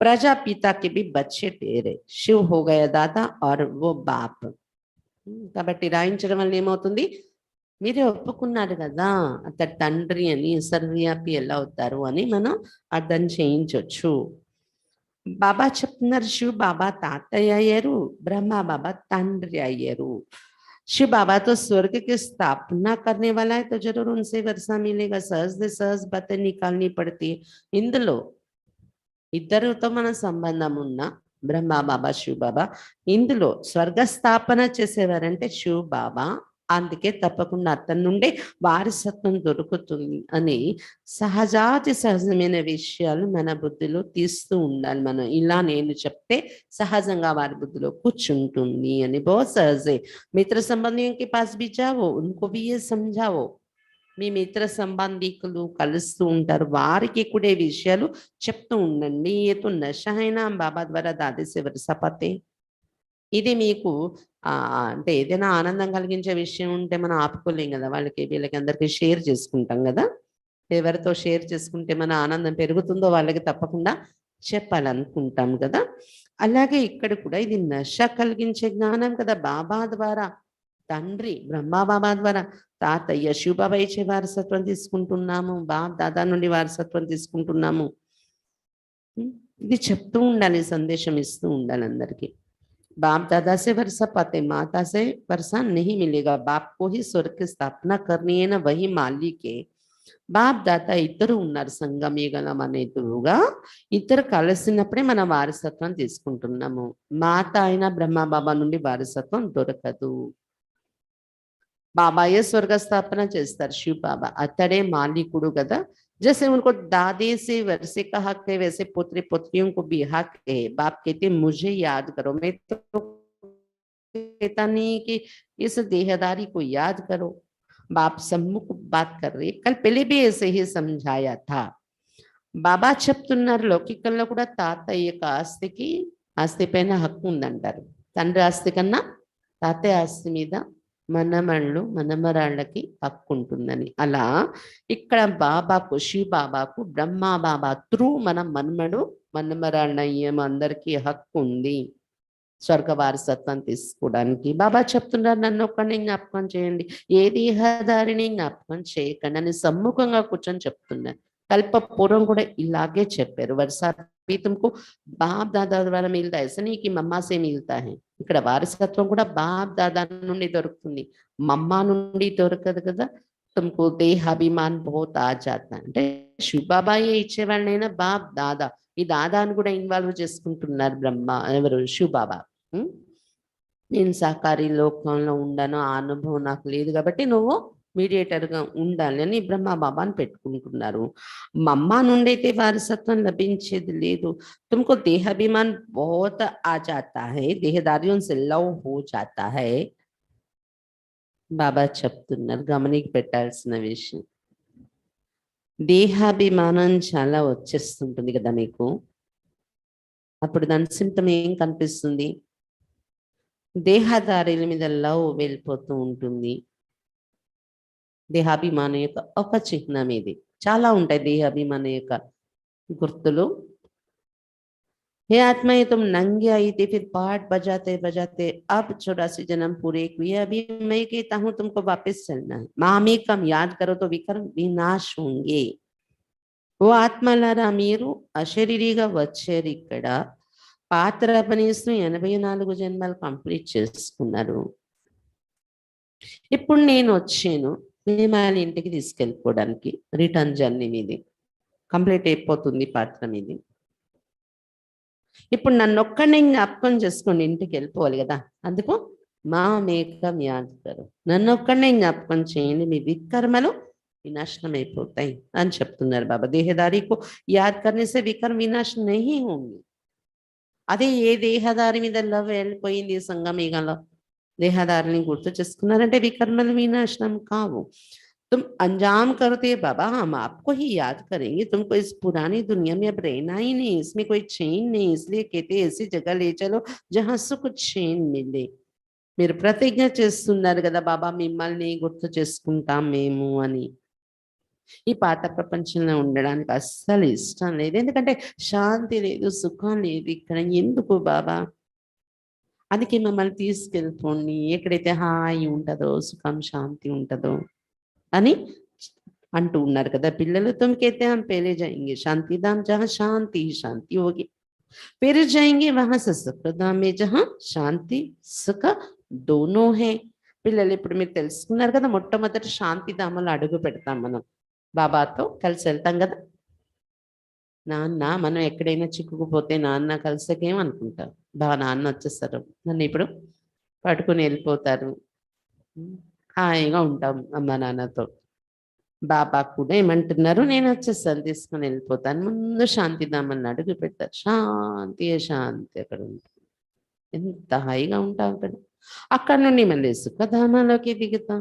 S1: प्रजापिता के भी बच्चे तेरे, शिव हो गया दादा और वो बाप. కాబట్టి రాయించడం వల్ల ఏమవుతుంది, మీరే ఒప్పుకున్నారు కదా, అతడు తండ్రి అని, సర్వవ్యాపి ఎలా అవుతారు అని మనం అర్థం చేయించవచ్చు. बाबा చెప్తున్నారు, शिव बाबा తాతయ్య అయ్యారు, ब्रह्मा बाबा తండ్రి అయ్యారు. शिव बाबा तो स्वर्ग की स्थापना करने वाला है, तो जरूर उनसे वर्षा मिलेगा. सहज से सहज बातें निकालनी पड़ती है. ఇందులో ఇద్దరితో మన సంబంధం ఉన్న బ్రహ్మ బాబా, శివ బాబా, ఇందులో స్వర్గ స్థాపన చేసేవారంటే శివ బాబా. అందుకే తప్పకుండా అతని నుండే వారసత్వం దొరుకుతుంది అని సహజాతి సహజమైన విషయాలు మన బుద్ధిలో తీస్తూ ఉండాలి. మనం ఇలా నేను చెప్తే సహజంగా వారి బుద్ధిలో కూర్చుంటుంది అని. बहुत सहज है. मित्र संबंधियों के पास भी जाओ, उनको भी ये समझाओ. మీ మిత్ర సంబంధికులు కలుస్తూ ఉంటారు, వారికి కూడా ఈ విషయాలు చెప్తూ ఉండండి. ఏ తో నషా అయినా బాబా ద్వారా దాదే సే వరసపతే. ఇది మీకు అంటే ఏదైనా ఆనందం కలిగించే విషయం ఉంటే మనం ఆపుకోలేం కదా, వాళ్ళకి వీళ్ళకి అందరికీ షేర్ చేసుకుంటాం కదా. ఎవరితో షేర్ చేసుకుంటే మన ఆనందం పెరుగుతుందో వాళ్ళకి తప్పకుండా చెప్పాలనుకుంటాం కదా. అలాగే ఇక్కడ కూడా ఇది నష కలిగించే జ్ఞానం కదా. బాబా ద్వారా తండ్రి బ్రహ్మ బాబా ద్వారా తాతయ్య శివ బాబా ఇచ్చే వారసత్వం తీసుకుంటున్నాము, బాబ్ దాదా నుండి వారసత్వం తీసుకుంటున్నాము. ఇది చెప్తూ ఉండాలి, సందేశం ఇస్తూ ఉండాలి అందరికీ. बाप दादा से वर्षा पाते, माता से वर्षा नहीं मिलेगा. बाप को ही स्वर्ग की स्थापना करनी है ना, वही मालिक है. బాప్ దాత ఇద్దరు ఉన్నారు, సంగమేగలం అనేతుగా ఇద్దరు కలిసినప్పుడే మన వారసత్వం తీసుకుంటున్నాము. మాత అయిన బ్రహ్మ బాబా నుండి వారసత్వం దొరకదు. బాబాయే స్వర్గ స్థాపన చేస్తారు, శివ బాబా అతడే మాలికుడు కదా. जैसे उनको दादे से वर्षे का हक है, वैसे पुत्री पुत्रियों को भी हक है. बाप कहते मुझे याद करो. मैं तो कहता नहीं कि इस देहदारी को याद करो. बाप सम्मुख बात कर रहे, कल पहले भी ऐसे ही समझाया था. బాబా చెప్తున్నారు, లౌకికంలో కూడా తాతయ్యక ఆస్తి పైన హక్కు ఉందంటారు. తండ్రి ఆస్తి కన్నా తాతయ్య ఆస్తి మీద మనమళ్ళు మనమరాళ్ళకి హక్కు ఉంటుందని. అలా ఇక్కడ బాబాకు, శివ బాబాకు బ్రహ్మ బాబా త్రూ మన మనమడు మనమరాళ్ళ అందరికీ హక్కు ఉంది స్వర్గ వారసత్వం తీసుకోవడానికి. బాబా చెప్తున్నారు, నన్ను ఒక్కడిని జ్ఞాపకం చేయండి, ఏ దేహదారిని జ్ఞాపకం చేయకండి అని సమ్ముఖంగా కూర్చొని చెప్తున్నారు. कल्प पूर्व కూడా ఇలాగే చెప్పారు. वर्षा भी तुमको बाप दादा द्वारा मिलता है, ऐसा नहीं कि मम्मा से मिलता है. ఇక్కడ వారసత్వం కూడా బాప్ దాదా నుండి దొరుకుతుంది, మమ్మా నుండి దొరకదు కదా. तुमको దేహాభిమాన్ बहुत आ जाता है. అంటే శివ బాబాయే ఇచ్చేవాళ్ళైనా బాప్ దాదా, ఈ దాదాను కూడా ఇన్వాల్వ్ చేసుకుంటున్నారు బ్రహ్మ ఎవరు, శివ బాబా. నేను సాకారి లోకంలో ఉండను, ఆ అనుభవం నాకు లేదు కాబట్టి నువ్వు మీడియేటర్గా ఉండాలి అని బ్రహ్మ బాబాని పెట్టుకుంటున్నారు. మమ్మ నుండి అయితే వారసత్వం లభించేది లేదు. తుమ్కో దేహాభిమాన్ బహుత్ ఆ జాతా హై, దేహదారియోं से लव हो जाता है. బాబా చెప్తున్నారు, గమనికి పెట్టాల్సిన విషయం. దేహాభిమానం చాలా వచ్చేస్తుంటుంది కదా మీకు. అప్పుడు దాని సింప్టమ్ ఏం కనిపిస్తుంది, దేహదారుల మీద లవ్ వెళ్ళిపోతూ ఉంటుంది. దేహాభిమానం యొక్క ఒక చిహ్నం ఇది. చాలా ఉంటాయి దేహాభిమానం యొక్క గుర్తులు. हे आत्मा ये तुम नंगे आई थी, फिर पाठ बजाते बजाते अब 84 जन्म पूरे किए. अभी मैं कहता हूँ तुमको वापस चलना है. मामी कम याद करो तो विकर्म विनाश होंगे. ఓ ఆత్మలారా, మీరు అశరీరిగా వచ్చారు, ఇక్కడ పాత్ర అభినయిస్తూ 84 జన్మలు కంప్లీట్ చేసుకున్నారు. ఇప్పుడు నేను వచ్చాను మిమ్మల్ని ఇంటికి తీసుకెళ్ళిపోవడానికి. రిటర్న్ జర్నీ మీది కంప్లీట్ అయిపోతుంది, పాత్ర మీది. ఇప్పుడు నన్ను ఒక్కడిని జ్ఞాపకం చేసుకోండి, ఇంటికి వెళ్ళిపోవాలి కదా. అందుకు మా మేకం యాదగారు, నన్ను ఒక్కడిని జ్ఞాపకం చేయండి, మీ వికర్మలు వినాశనం అయిపోతాయి అని చెప్తున్నారు బాబా. దేహదారికు యాద్ కర్నే సే వికర్మ వినాశ నహీ హోంగి. అదే ఏ దేహదారి మీద లవ్ వెళ్ళిపోయింది సంగమేగంలో, దేహదారిని గుర్తు చేసుకున్నారంటే వికర్మలు వినాశనం కావు. तुम अंजाम करते बाबा, हम आपको ही याद करेंगे, तुमको इस पुरानी दुनिया में अब रहना ही नहीं, इसमें कोई चैन नहीं, इसलिए कहते ऐसी जगह ले चलो जहां सुख चैन मिले. మీరు ప్రతిజ్ఞ చేస్తున్నారు కదా బాబా, మిమ్మల్ని గుర్తు చేసుకుంటాం మేము అని. ఈ పాత ప్రపంచంలో ఉండడానికి అస్సలు ఇష్టం లేదు, ఎందుకంటే శాంతి లేదు, సుఖం లేదు ఇక్కడ. ఎందుకు బాబా అందుకే మమ్మల్ని తీసుకెళ్ళిపోండి, ఎక్కడైతే హాయి ఉంటుందో, సుఖం శాంతి ఉంటుందో అని అంటూ ఉన్నారు కదా పిల్లలు. तुम कहते हम पहले जाएंगे शांति धाम जहाँ शांति ही शांति होगी, फिर जाएंगे वहां से सुख धाम में जहाँ శాంతి సుఖ దోనో హే. పిల్లలు ఇప్పుడు మీరు తెలుసుకున్నారు కదా, మొట్టమొదటి శాంతి ధామలో అడుగు పెడతాం మనం, బాబాతో కలిసి వెళ్తాం కదా. నాన్న మనం ఎక్కడైనా చిక్కుకుపోతే నాన్న కలిసకేమనుకుంటారు, నాన్న వచ్చేస్తారు, నన్ను ఇప్పుడు పట్టుకుని వెళ్ళిపోతారు, హాయిగా ఉంటాం అమ్మ నాన్నతో. బాబా కూడా ఏమంటున్నారు, నేను వచ్చేస్తాను తీసుకుని వెళ్ళిపోతాను. ముందు శాంతిధామని అడుగు పెడతారు, శాంతి శాంతి అక్కడ ఉంటుంది, ఎంత హాయిగా ఉంటాం అక్కడ. అక్కడ నుండి మళ్ళీ సుఖధామంలోకి దిగుతాం,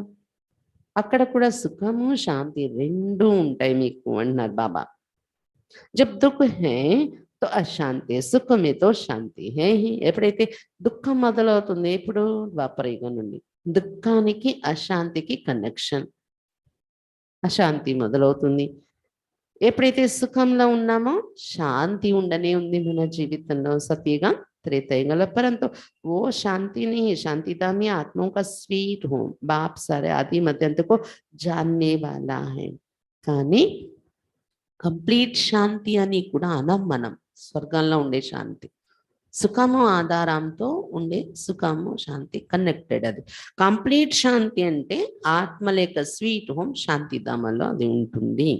S1: అక్కడ కూడా సుఖము శాంతి రెండూ ఉంటాయి మీకు అంటున్నారు బాబా. జబ్ దుఃఖ్ హే తో అశాంతి, సుఖమే తో శాంతి హే హి. ఎప్పుడైతే దుఃఖం మొదలవుతుంది, ఇప్పుడు ద్వాపరయుగం నుండి దుఃఖానికి అశాంతికి కనెక్షన్, అశాంతి మొదలవుతుంది. ఎప్పుడైతే సుఖంలో ఉన్నామో శాంతి ఉండనే ఉంది మన జీవితంలో, సత్యగా त्रेतयुगल, परंतु वो शांति नहीं है, शांति धाम में आत्माओं का स्वीट होम, बाप सारे आदि मध्यंत को जानने वाला है. కానీ కంప్లీట్ శాంతి అని కూడా అనం మనం, స్వర్గంలో ఉండే శాంతి, సుఖము ఆధారంతో ఉండే సుఖము శాంతి కనెక్టెడ్. అది కంప్లీట్ శాంతి అంటే ఆత్మ లేక స్వీట్ హోమ్ శాంతిధామంలో అది ఉంటుంది.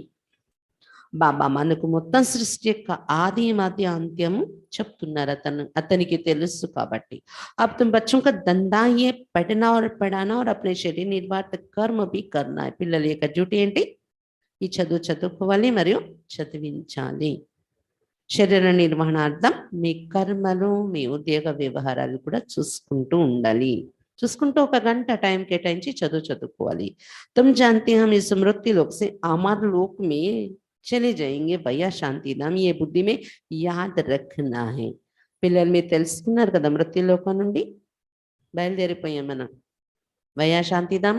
S1: బాబా మనకు మొత్తం సృష్టి యొక్క ఆది మధ్య అంత్యము చెప్తున్నారు, అతనికి తెలుసు కాబట్టి. अब तुम बच्चों का धंधा ये पढ़ना और पढ़ाना और अपने शरीर निर्वाह कर्म भी करना है. పిల్లల యొక్క డ్యూటీ ఏంటి, ఈ చదువుకోవాలి మరియు చదివించాలి. శరీర నిర్వహణార్థం మీ కర్మలు మీ ఉద్యోగ వ్యవహారాలు కూడా చూసుకుంటూ ఉండాలి. చూసుకుంటూ ఒక గంట టైం కేటాయించి చదువుకోవాలి. तुम जानते हम इस मृत्यु लोक से अमर लोक में चले जाएंगे भैया शांति धाम, ये बुद्धि में याद रखना है. పిల్లలు మీరు తెలుసుకున్నారు కదా, మృత్యులోకం నుండి బయలుదేరిపోయాం మనం, భయా శాంతిధామ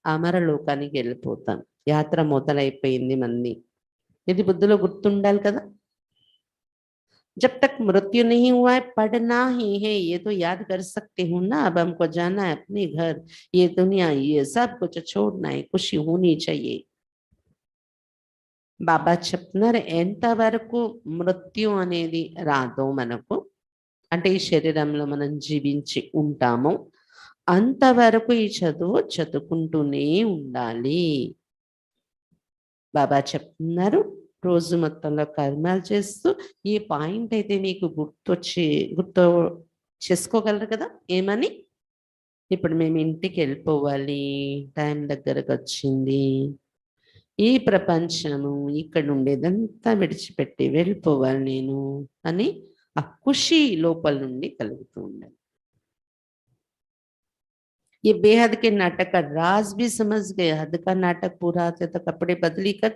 S1: అమర లోకానికి వెళ్ళిపోతాం. యాత్ర మొదలైపోయింది మంది, ఇది బుద్ధిలో గుర్తుండాలి కదా. जब तक मृत्यु नहीं हुआ है पढ़ना ही है, ये तो याद कर सकते हो ना. अब हमको जाना है अपने घर, ये दुनिया, ये सब कुछ छोड़ना है, खुशी होनी चाहिए. బాబా చెప్తున్నారు, ఎంతవరకు మృత్యు అనేది రాదో మనకు, అంటే ఈ శరీరంలో మనం జీవించి ఉంటామో అంతవరకు ఈ చదువుకుంటూనే ఉండాలి. బాబా చెప్తున్నారు, రోజు మొత్తంలో కర్మలు చేస్తూ ఈ పాయింట్ అయితే మీకు గుర్తు చేసుకోగలరు కదా. ఏమని, ఇప్పుడు మేము ఇంటికి వెళ్ళిపోవాలి, టైం దగ్గరకు వచ్చింది, ఈ ప్రపంచము ఇక్కడ ఉండేదంతా విడిచిపెట్టి వెళ్ళిపోవాలి నేను అని ఆ ఖుషి లోపల నుండి కలుగుతూ ఉండాలి. ये बेहद के नाटक का राज भी समझ गए. हद का नाटक पूरा होते तो कपड़े बदली कर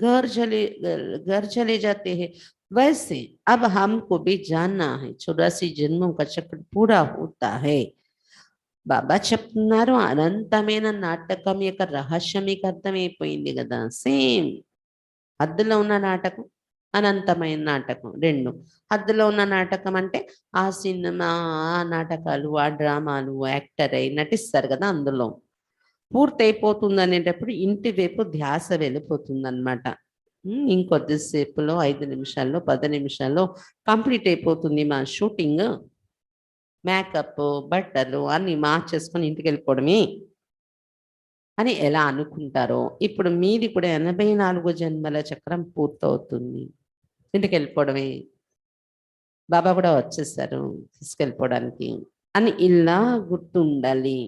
S1: घर चले जाते हैं, वैसे अब हमको भी जानना है 84 जन्मों का चक्र पूरा होता है. బాబా చెప్తున్నారు, అనంతమైన నాటకం యొక్క రహస్యం మీకు అర్థమైపోయింది కదా. సేమ్ హద్దులో ఉన్న నాటకం, అనంతమైన నాటకం రెండు. హద్దులో ఉన్న నాటకం అంటే ఆ సినిమా, ఆ నాటకాలు, ఆ డ్రామాలు, యాక్టర్ అయి నటిస్తారు కదా, అందులో పూర్తయిపోతుంది అనేటప్పుడు ఇంటి వైపు ధ్యాస వెళ్ళిపోతుంది అనమాట. ఇంకొద్దిసేపులో 5 నిమిషాల్లో 10 నిమిషాల్లో కంప్లీట్ అయిపోతుంది మా షూటింగ్, మేకప్ బట్టలు అన్ని మార్చేసుకొని ఇంటికి వెళ్ళిపోవడమే అని ఎలా అనుకుంటారో, ఇప్పుడు మీది కూడా 84 జన్మల చక్రం పూర్తవుతుంది, ఇంటికి వెళ్ళిపోవడమే, బాబా కూడా వచ్చేసారు తీసుకెళ్ళిపోవడానికి అని ఇలా గుర్తుండాలి.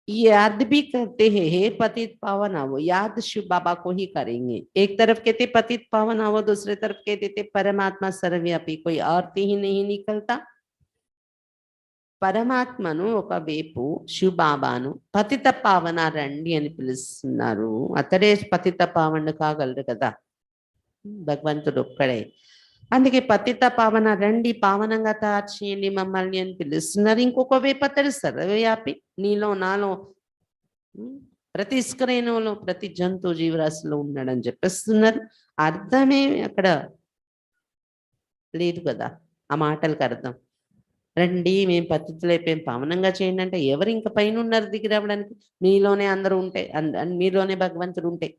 S1: याद भी करते हैं, हे पतित पावन आवो, याद शिव बाबा को ही करेंगे. एक तरफ कहते पतित पावन आवो, दूसरे तरफ कहते थे परमात्मा सर्वव्यापी, कोई अर्थ ही नहीं निकलता. పరమాత్మను ఒకవైపు శివ బాబాను పతిత పావన రండి అని పిలుస్తున్నారు. అతడే పతిత పావనుడు కాగలరు కదా, భగవంతుడు ఒక్కడే. అందుకే పతిత పావన రండి, పావనంగా తయారు చేయండి మమ్మల్ని అని పిలుస్తున్నారు. ఇంకొక వైపు అతడు సర్వవ్యాపి, నీలో నాలో ప్రతి స్క్రీనులో ప్రతి జంతు జీవరాశిలో ఉన్నాడని చెప్పేస్తున్నారు. అర్థమే అక్కడ లేదు కదా ఆ మాటలకు అర్థం. రండి మేము పతితులైపోయాం పావనంగా చేయండి అంటే ఎవరు ఇంకా పైన ఉన్నారు దిగి రావడానికి? మీలోనే అందరూ ఉంటే మీలోనే భగవంతుడు ఉంటే.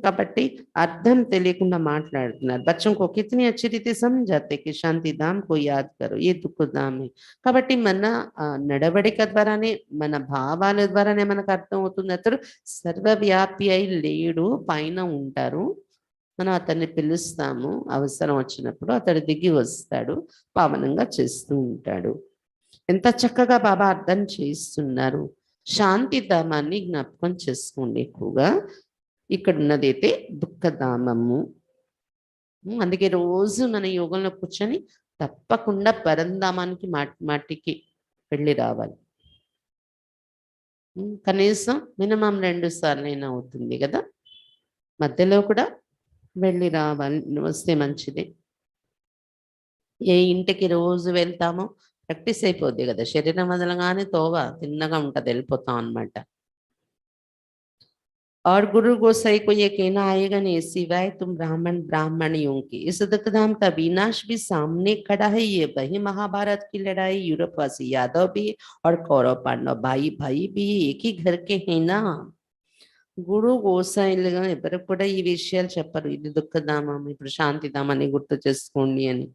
S1: కాబట్టి అర్థం తెలియకుండా మాట్లాడుతున్నారు. बच्चों को कितनी अच्छी रीति समझाते कि శాంతి ధామ్ को याद करो ये दुख धाम है. కాబట్టి మన నడవడిక ద్వారానే మన భావాల ద్వారానే మనకు అర్థం అవుతుంది అతడు సర్వవ్యాపి అయి లేడు, పైన ఉంటారు. మనం అతన్ని పిలుస్తాము, అవసరం వచ్చినప్పుడు అతడు దిగి వస్తాడు, పావనంగా చేస్తూ ఉంటాడు. ఎంత చక్కగా బాబా అర్థం చేస్తున్నారు. శాంతి ధామాన్ని జ్ఞాపకం చేసుకోండి ఎక్కువగా. ఇక్కడ ఉన్నదైతే దుఃఖధామము. అందుకే రోజు మన యోగంలో కూర్చొని తప్పకుండా పరంధామానికి మాటికి వెళ్ళి రావాలి. కనీసం మినిమం 2 సార్లైనా అవుతుంది కదా, మధ్యలో కూడా వెళ్ళి రావాలి, వస్తే మంచిది. ఏ ఇంటికి రోజు వెళ్తామో ప్రాక్టీస్ అయిపోద్ది కదా, శరీరం వదలగానే తోవ తిన్నగా ఉంటుంది, వెళ్ళిపోతాం అనమాట. और गुरु गोसाई को ये कहना आएगा नहीं सिवाय तुम ब्राह्मण ब्राह्मणियों की। इस दुखधाम का विनाश भी सामने खड़ा है। ये वही महाभारत की लड़ाई, यूरोपवासी यादव भी और कौरव पांडव भाई भाई भी एक ही घर के हैं ना। గురు గోసాయిలుగా ఎవరు కూడా ఈ విషయాలు చెప్పరు. ఇది దుఃఖధామం, ఇప్పుడు శాంతిధామాన్ని గుర్తు చేసుకోండి అని.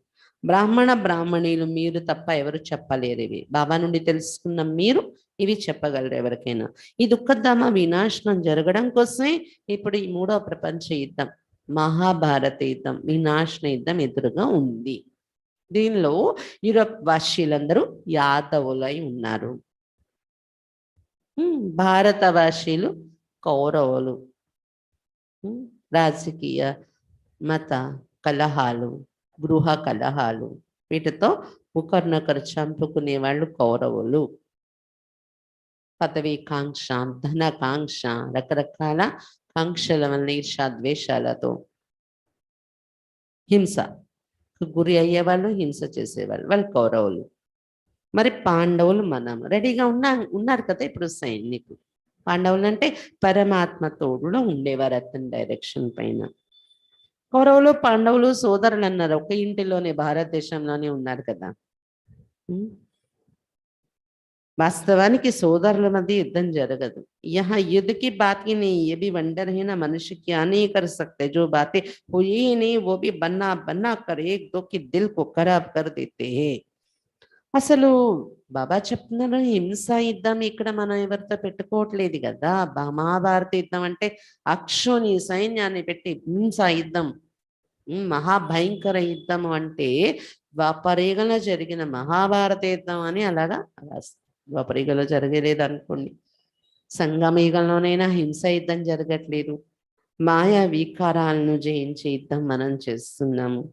S1: బ్రాహ్మణ బ్రాహ్మణులు మీరు తప్ప ఎవరు చెప్పలేరు ఇవి. బాబా నుండి తెలుసుకున్న మీరు ఇవి చెప్పగలరు ఎవరికైనా. ఈ దుఃఖధామ వినాశనం జరగడం కోసమే ఇప్పుడు ఈ 3వ ప్రపంచ యుద్ధం, మహాభారత యుద్ధం, వినాశన యుద్ధం ఎదురుగా ఉంది. దీనిలో యూరప్ వాసీలందరూ యాదవులై ఉన్నారు, భారతవాసీలు కౌరవులు. రాజకీయ మత కలహాలు, గృహ కలహాలు, వీటితో ఒకరినొకరు చంపుకునే వాళ్ళు కౌరవులు. పదవి కాంక్ష, ధనకాంక్ష, రకరకాల కాంక్షల వల్ల ఈర్షాద్వేషాలతో హింస గురి అయ్యేవాళ్ళు, హింస చేసేవాళ్ళు వాళ్ళు కౌరవులు. మరి పాండవులు మనం రెడీగా ఉన్నారు కదా ఇప్పుడు సైనికులు. పాండవులు అంటే పరమాత్మ తోడులో ఉండేవారు అతని డైరెక్షన్ పైన. కౌరవులు పాండవులు సోదరులు అన్నారు, ఒక ఇంటిలోనే భారతదేశంలోనే ఉన్నారు కదా. వాస్తవానికి సోదరుల మధ్య యుద్ధం జరగదు. यहाँ युद्ध की बात ही नहीं, ये भी वंडर है ना मनुष्य क्या नहीं कर सकते, जो बातें हुई ही नहीं वो भी बना बना कर एक दो के दिल को खराब कर देते हैं. అసలు బాబా చెప్తున్నారు హింస యుద్ధం ఇక్కడ మనం ఎవరితో పెట్టుకోవట్లేదు కదా. మహాభారత యుద్ధం అంటే అక్షోని సైన్యాన్ని పెట్టి హింస యుద్ధం, మహాభయంకర యుద్ధం అంటే ద్వాపరయుగంలో జరిగిన మహాభారత యుద్ధం అని అలాగా ద్వాపరయుగంలో జరగలేదు అనుకోండి. సంగమయుగంలోనైనా హింస యుద్ధం జరగట్లేదు, మాయా వికారాలను జయించే యుద్ధం మనం చేస్తున్నాము.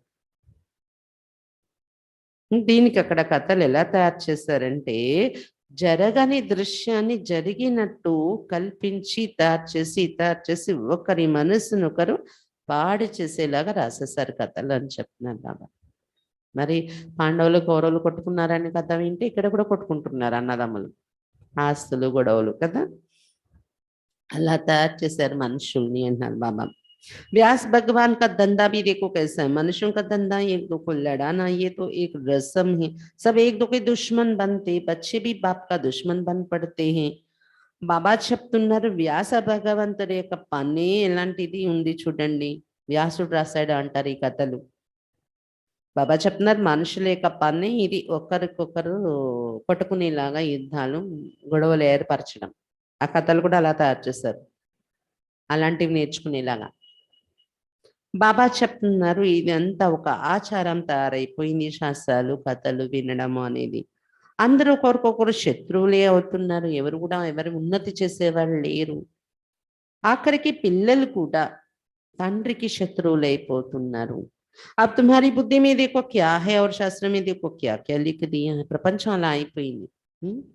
S1: దీనికి అక్కడ కథలు ఎలా తయారు చేశారంటే జరగని దృశ్యాన్ని జరిగినట్టు కల్పించి తయారు చేసి ఒకరి మనసును ఒకరు పాడు చేసేలాగా రాసేసారు కథలు అని చెప్తున్నారు బాబా. మరి పాండవులు కౌరవులు కొట్టుకున్నారని కథ వింటే ఇక్కడ కూడా కొట్టుకుంటున్నారు అన్నదమ్ములు, ఆస్తులు గొడవలు కదా, అలా తయారు చేశారు మనుషుల్ని అంటున్నారు బాబా. व्यास भगवान का धंधा भी देखो कैसा है, मनुष्यों का धंधा एक दो को लड़ाना, ये तो एक रस्म है, सब एक दो के दुश्मन बनते, बच्चे भी बाप का दुश्मन बन पड़ते हैं. బాబా చెప్తున్నారు వ్యాస భగవంతుడి యొక్క పని ఎలాంటిది ఉంది చూడండి, వ్యాసుడు రాశాడు అంటారు ఈ కథలు. బాబా చెప్తున్నారు మనుషుల యొక్క పని ఇది, ఒకరికొకరు కొట్టుకునేలాగా యుద్ధాలు గొడవలు ఏర్పరచడం. ఆ కథలు కూడా అలా తయారు చేశారు, అలాంటివి నేర్చుకునేలాగా. బాబా చెప్తున్నారు ఇదంతా ఒక ఆచారం తయారైపోయింది, శాస్త్రాలు కథలు వినడము అనేది. అందరూ ఒకరికొకరు శత్రువులే అవుతున్నారు, ఎవరు కూడా ఎవరి ఉన్నతి చేసేవాళ్ళు లేరు. ఆఖరికి పిల్లలు కూడా తండ్రికి శత్రువులు అయిపోతున్నారు. अब तुम्हारी बुद्धि में देखो क्या है और शास्त्र में देखो क्या क्या लिख दिया है. ప్రపంచం అలా అయిపోయింది.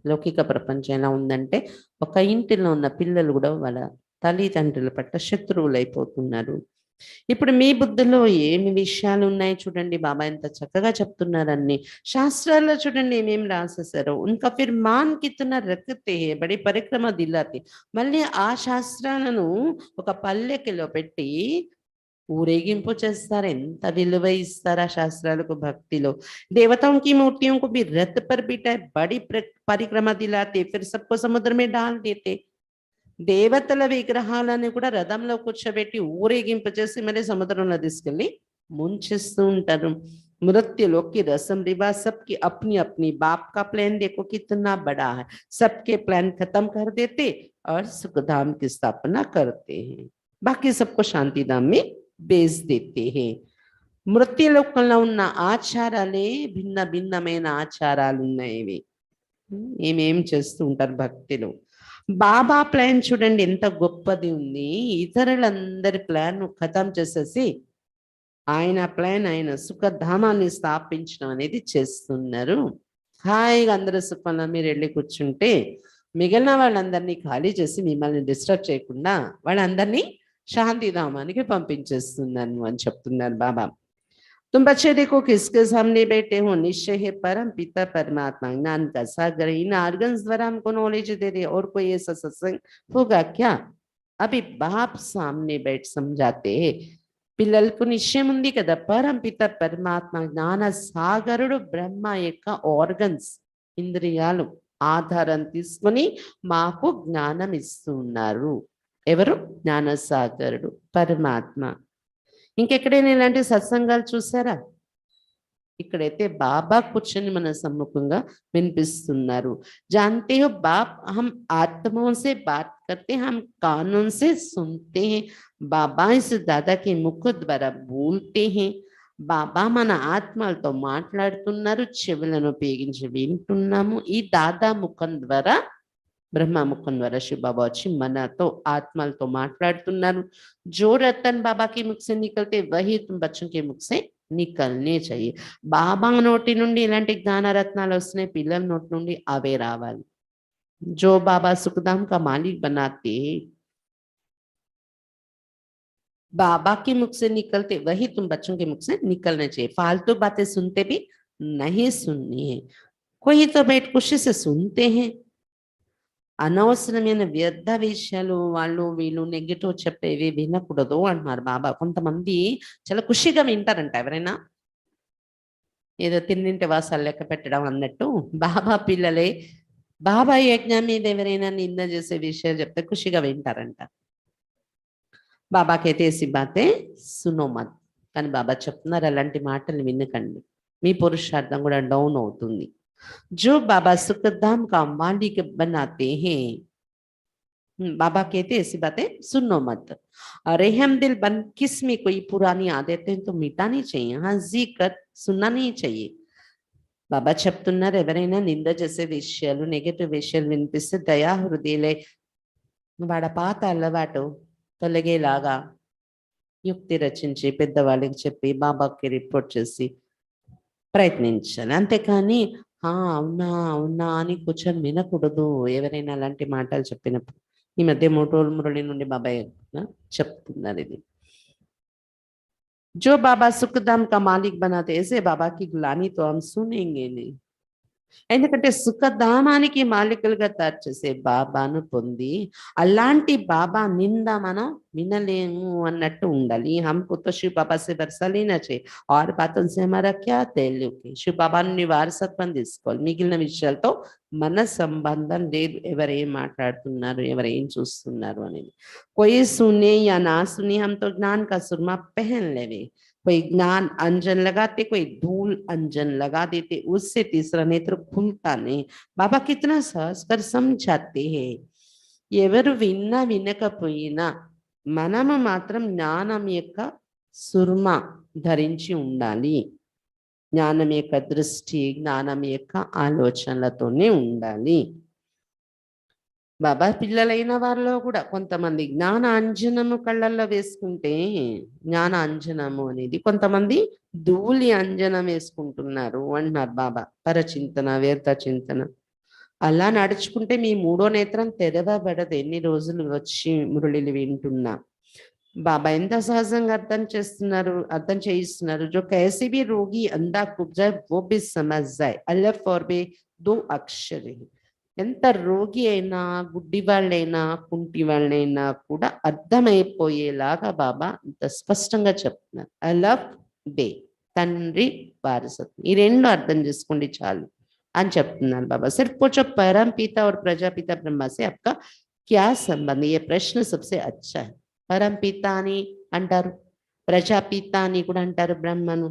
S1: లౌకిక ప్రపంచం ఎలా ఉందంటే ఒక ఇంటిలో ఉన్న పిల్లలు కూడా వాళ్ళ తల్లిదండ్రుల పట్ల శత్రువులు అయిపోతున్నారు. ఇప్పుడు మీ బుద్ధిలో ఏమి విషయాలు ఉన్నాయి చూడండి, బాబా ఎంత చక్కగా చెప్తున్నారన్ని. శాస్త్రాల్లో చూడండి ఏమేమి రాసేసారో. ఉన్కా ఫిర్ మాన్ కితనా రఖతే హై, బడి పరిక్రమ దిలాతే. మళ్ళీ ఆ శాస్త్రాలను ఒక పల్లెకిలో పెట్టి ఊరేగింపు చేస్తారు, ఎంత విలువ ఇస్తారా శాస్త్రాలకు భక్తిలో। देवताओं की मूर्तियों को भी रथ पर बिठाए बड़ी परिक्रमा दिलाते, फिर सबको समुद्र में डाल देते। దేవతల విగ్రహాలను కూడా రథంలో కూర్చోబెట్టి ఊరేగింపు చేసి మరి సముద్రంలో తీసుకెళ్ళి ముంచేస్తూ ఉంటారు। मृत्यु लोक की रस्म रिवाज सबकी अपनी अपनी, बाप का प्लान देखो कितना बड़ा है, सबके प्लान खत्म कर देते और सुखधाम की स्थापना करते हैं, बाकी सबको शांति धाम में भेज देते हैं। మృత్యులోకంలో ఉన్న ఆచారాలే భిన్న భిన్నమైన ఆచారాలు ఉన్నాయి, ఏమేం చేస్తూ ఉంటారు భక్తిలో। బాబా ప్లాన్ చూడండి ఎంత గొప్పది ఉంది, ఇతరులందరి ప్లాన్ ఖతం చేసేసి ఆయన ప్లాన్, ఆయన సుఖధామాన్ని స్థాపించడం అనేది చేస్తున్నారు। హాయిగా అందరూ సుఖంలో మీరు వెళ్ళి కూర్చుంటే మిగిలిన వాళ్ళందరినీ ఖాళీ చేసి మిమ్మల్ని డిస్టర్బ్ చేయకుండా వాళ్ళందరినీ శాంతిధామానికి పంపించేస్తున్నాను అని చెప్తున్నారు బాబా। तुम बच्चे देखो किसके सामने बैठे हो, निश्चय है परम पिता परमात्मा ज्ञान का सागर, इन आर्गन्स द्वारा हमको नॉलेज दे रहे, और कोई ऐसा सत्संग होगा क्या। अभी बाप सामने बैठ समझाते हैं, పిల్లలకు నిశ్చయం ఉంది కదా, పరంపిత పరమాత్మ జ్ఞాన సాగరుడు బ్రహ్మ యొక్క ఆర్గన్స్, ఇంద్రియాలు ఆధారం తీసుకొని మాకు జ్ఞానం ఇస్తున్నారు। ఎవరు? జ్ఞాన సాగరుడు పరమాత్మ। ఇంకెక్కడైనా ఇలాంటి సత్సంగాలు చూసారా? ఇక్కడైతే బాబా కూర్చొని మన సమ్ముఖంగా వినిపిస్తున్నారు। जानते हो बाप हम आत्माओं से बात करते हैं, हम कानों से सुनते हैं, बाबा इस दादा के मुख द्वारा बोलते हैं। బాబా మన ఆత్మలతో మాట్లాడుతున్నారు, చెవులను ఉపయోగించి వింటున్నాము। ఈ దాదా ముఖం ద్వారా, బ్రహ్మ ముఖం ద్వారా శివ బాబా వచ్చి మనతో ఆత్మలతో మాట్లాడుతున్నారు। जो रतन बाबा के मुख से निकलते वही तुम बच्चों के मुख से निकलने चाहिए। బాబా నోటి నుండి ఇలాంటి జ్ఞాన రత్నాలు వస్తున్నాయి, పిల్లల నోటి నుండి అవే రావాలి। जो बाबा सुखधाम का मालिक बनाते, बाबा के मुख से निकलते वही तुम बच्चों के मुख से निकलना चाहिए। फालतू बातें सुनते भी नहीं सुननी है। कोई तो बैठ खुशी से सुनते हैं, అనవసరమైన వ్యర్థ విషయాలు వాళ్ళు వీళ్ళు నెగిటివ్ చెప్పేవి వినకూడదు అంటున్నారు బాబా। కొంతమంది చాలా ఖుషిగా వింటారంట, ఎవరైనా ఏదో తిన్నింటి వాసాలు లెక్క పెట్టడం అన్నట్టు బాబా పిల్లలే బాబా యజ్ఞం మీద ఎవరైనా నింద చేసే విషయాలు చెప్తే ఖుషిగా వింటారంట। బాబాకైతే ఏసి బాతే సునో మత్, కానీ బాబా చెప్తున్నారు అలాంటి మాటలు వినకండి, మీ పురుషార్థం కూడా డౌన్ అవుతుంది। जो बाबा सुखधाम का मालिक बनाते हैं, बाबा कहते ऐसी बातें सुनो मत। रहम दिल बन किस में कोई पुरानी आदतें तो मिटानी चाहिए, हाँ जी कर सुनना नहीं चाहिए। బాబా చెప్తున్నారు ఎవరైనా నింద చేసే విషయాలు, నెగటివ్ విషయాలు వినిపిస్తే దయా హృదయలే వాడ పాత అలవాటు తొలగేలాగా యుక్తి రచించి పెద్దవాళ్ళకి చెప్పి బాబాకి రిపోర్ట్ చేసి ప్రయత్నించాలి, అంతేకాని అవునా అవునా అని కూర్చొని వినకూడదు ఎవరైనా అలాంటి మాటలు చెప్పినప్పుడు। ఈ మధ్య మోటోల్ మురళి నుండి బాబాయ్ చెప్తున్నారు ఇది। जो बाबा सुखधाम का मालिक बनाते ऐसे बाबा की गुलामी तो हम सुनेंगे नहीं, ఎందుకంటే సుఖధామానికి మాలికలుగా తయారు చేసే బాబాను పొంది అలాంటి బాబా నింద మనం వినలేము అన్నట్టు ఉండాలి। हमको तो शिव बाबा से भरोसा लेना चाहिए और बातों से हमारा क्या ताल्लुक है। शिव बाबा వారసత్వం తీసుకోవాలి, మిగిలిన విషయాలతో మన సంబంధం లేదు, ఎవరేం మాట్లాడుతున్నారు ఎవరేం చూస్తున్నారు అనేది। कोई सुने या ना सुने हम तो ज्ञान का सुरमा पहन लेवे। कोई ज्ञान अंजन लगाते, कोई धूल अंजन लगा देते, उससे तीसरा नेत्र खुलता नहीं। बाबा कितना सहज कर समझाते हैं। ఎవరు విన్నా వినకపోయినా మనము మాత్రం జ్ఞానం యొక్క సుర్మ ధరించి ఉండాలి, జ్ఞానం యొక్క దృష్టి, జ్ఞానం యొక్క ఆలోచనలతోనే ఉండాలి। బాబా పిల్లలైన వారిలో కూడా కొంతమంది జ్ఞాన అంజనము కళ్ళల్లో వేసుకుంటే, జ్ఞాన అంజనము అనేది కొంతమంది ధూళి అంజనం వేసుకుంటున్నారు అంటున్నారు బాబా। పరచింతన వ్యర్థ చింతన అలా నడుచుకుంటే మీ మూడో నేత్రం తెరవబడదు। ఎన్ని రోజులు వచ్చి మురళిలు వింటున్నా బాబా ఎంత సహజంగా అర్థం చేయిస్తున్నారు। जो कैसे भी रोगी अंधा कुब जाए वो भी समझ जाए, अल्लाह फॉर बे 2 अक्षर है। ఎంత రోగి అయినా, గుడ్డి వాళ్ళైనా, కుంటి వాళ్ళైనా కూడా అర్థమైపోయేలాగా బాబా అంత స్పష్టంగా చెప్తున్నారు. ఐ లవ్ డే, తండ్రి వారసత్వం, ఈ రెండు అర్థం చేసుకోండి చాలు అని చెప్తున్నారు బాబా. सिर्फ पूछो परम पिता और प्रजापिता ब्रह्मा से आपका क्या संबंध, ये प्रश्न सबसे अच्छा है. పరం పిత అని అంటారు, ప్రజాపిత అని కూడా అంటారు బ్రహ్మను.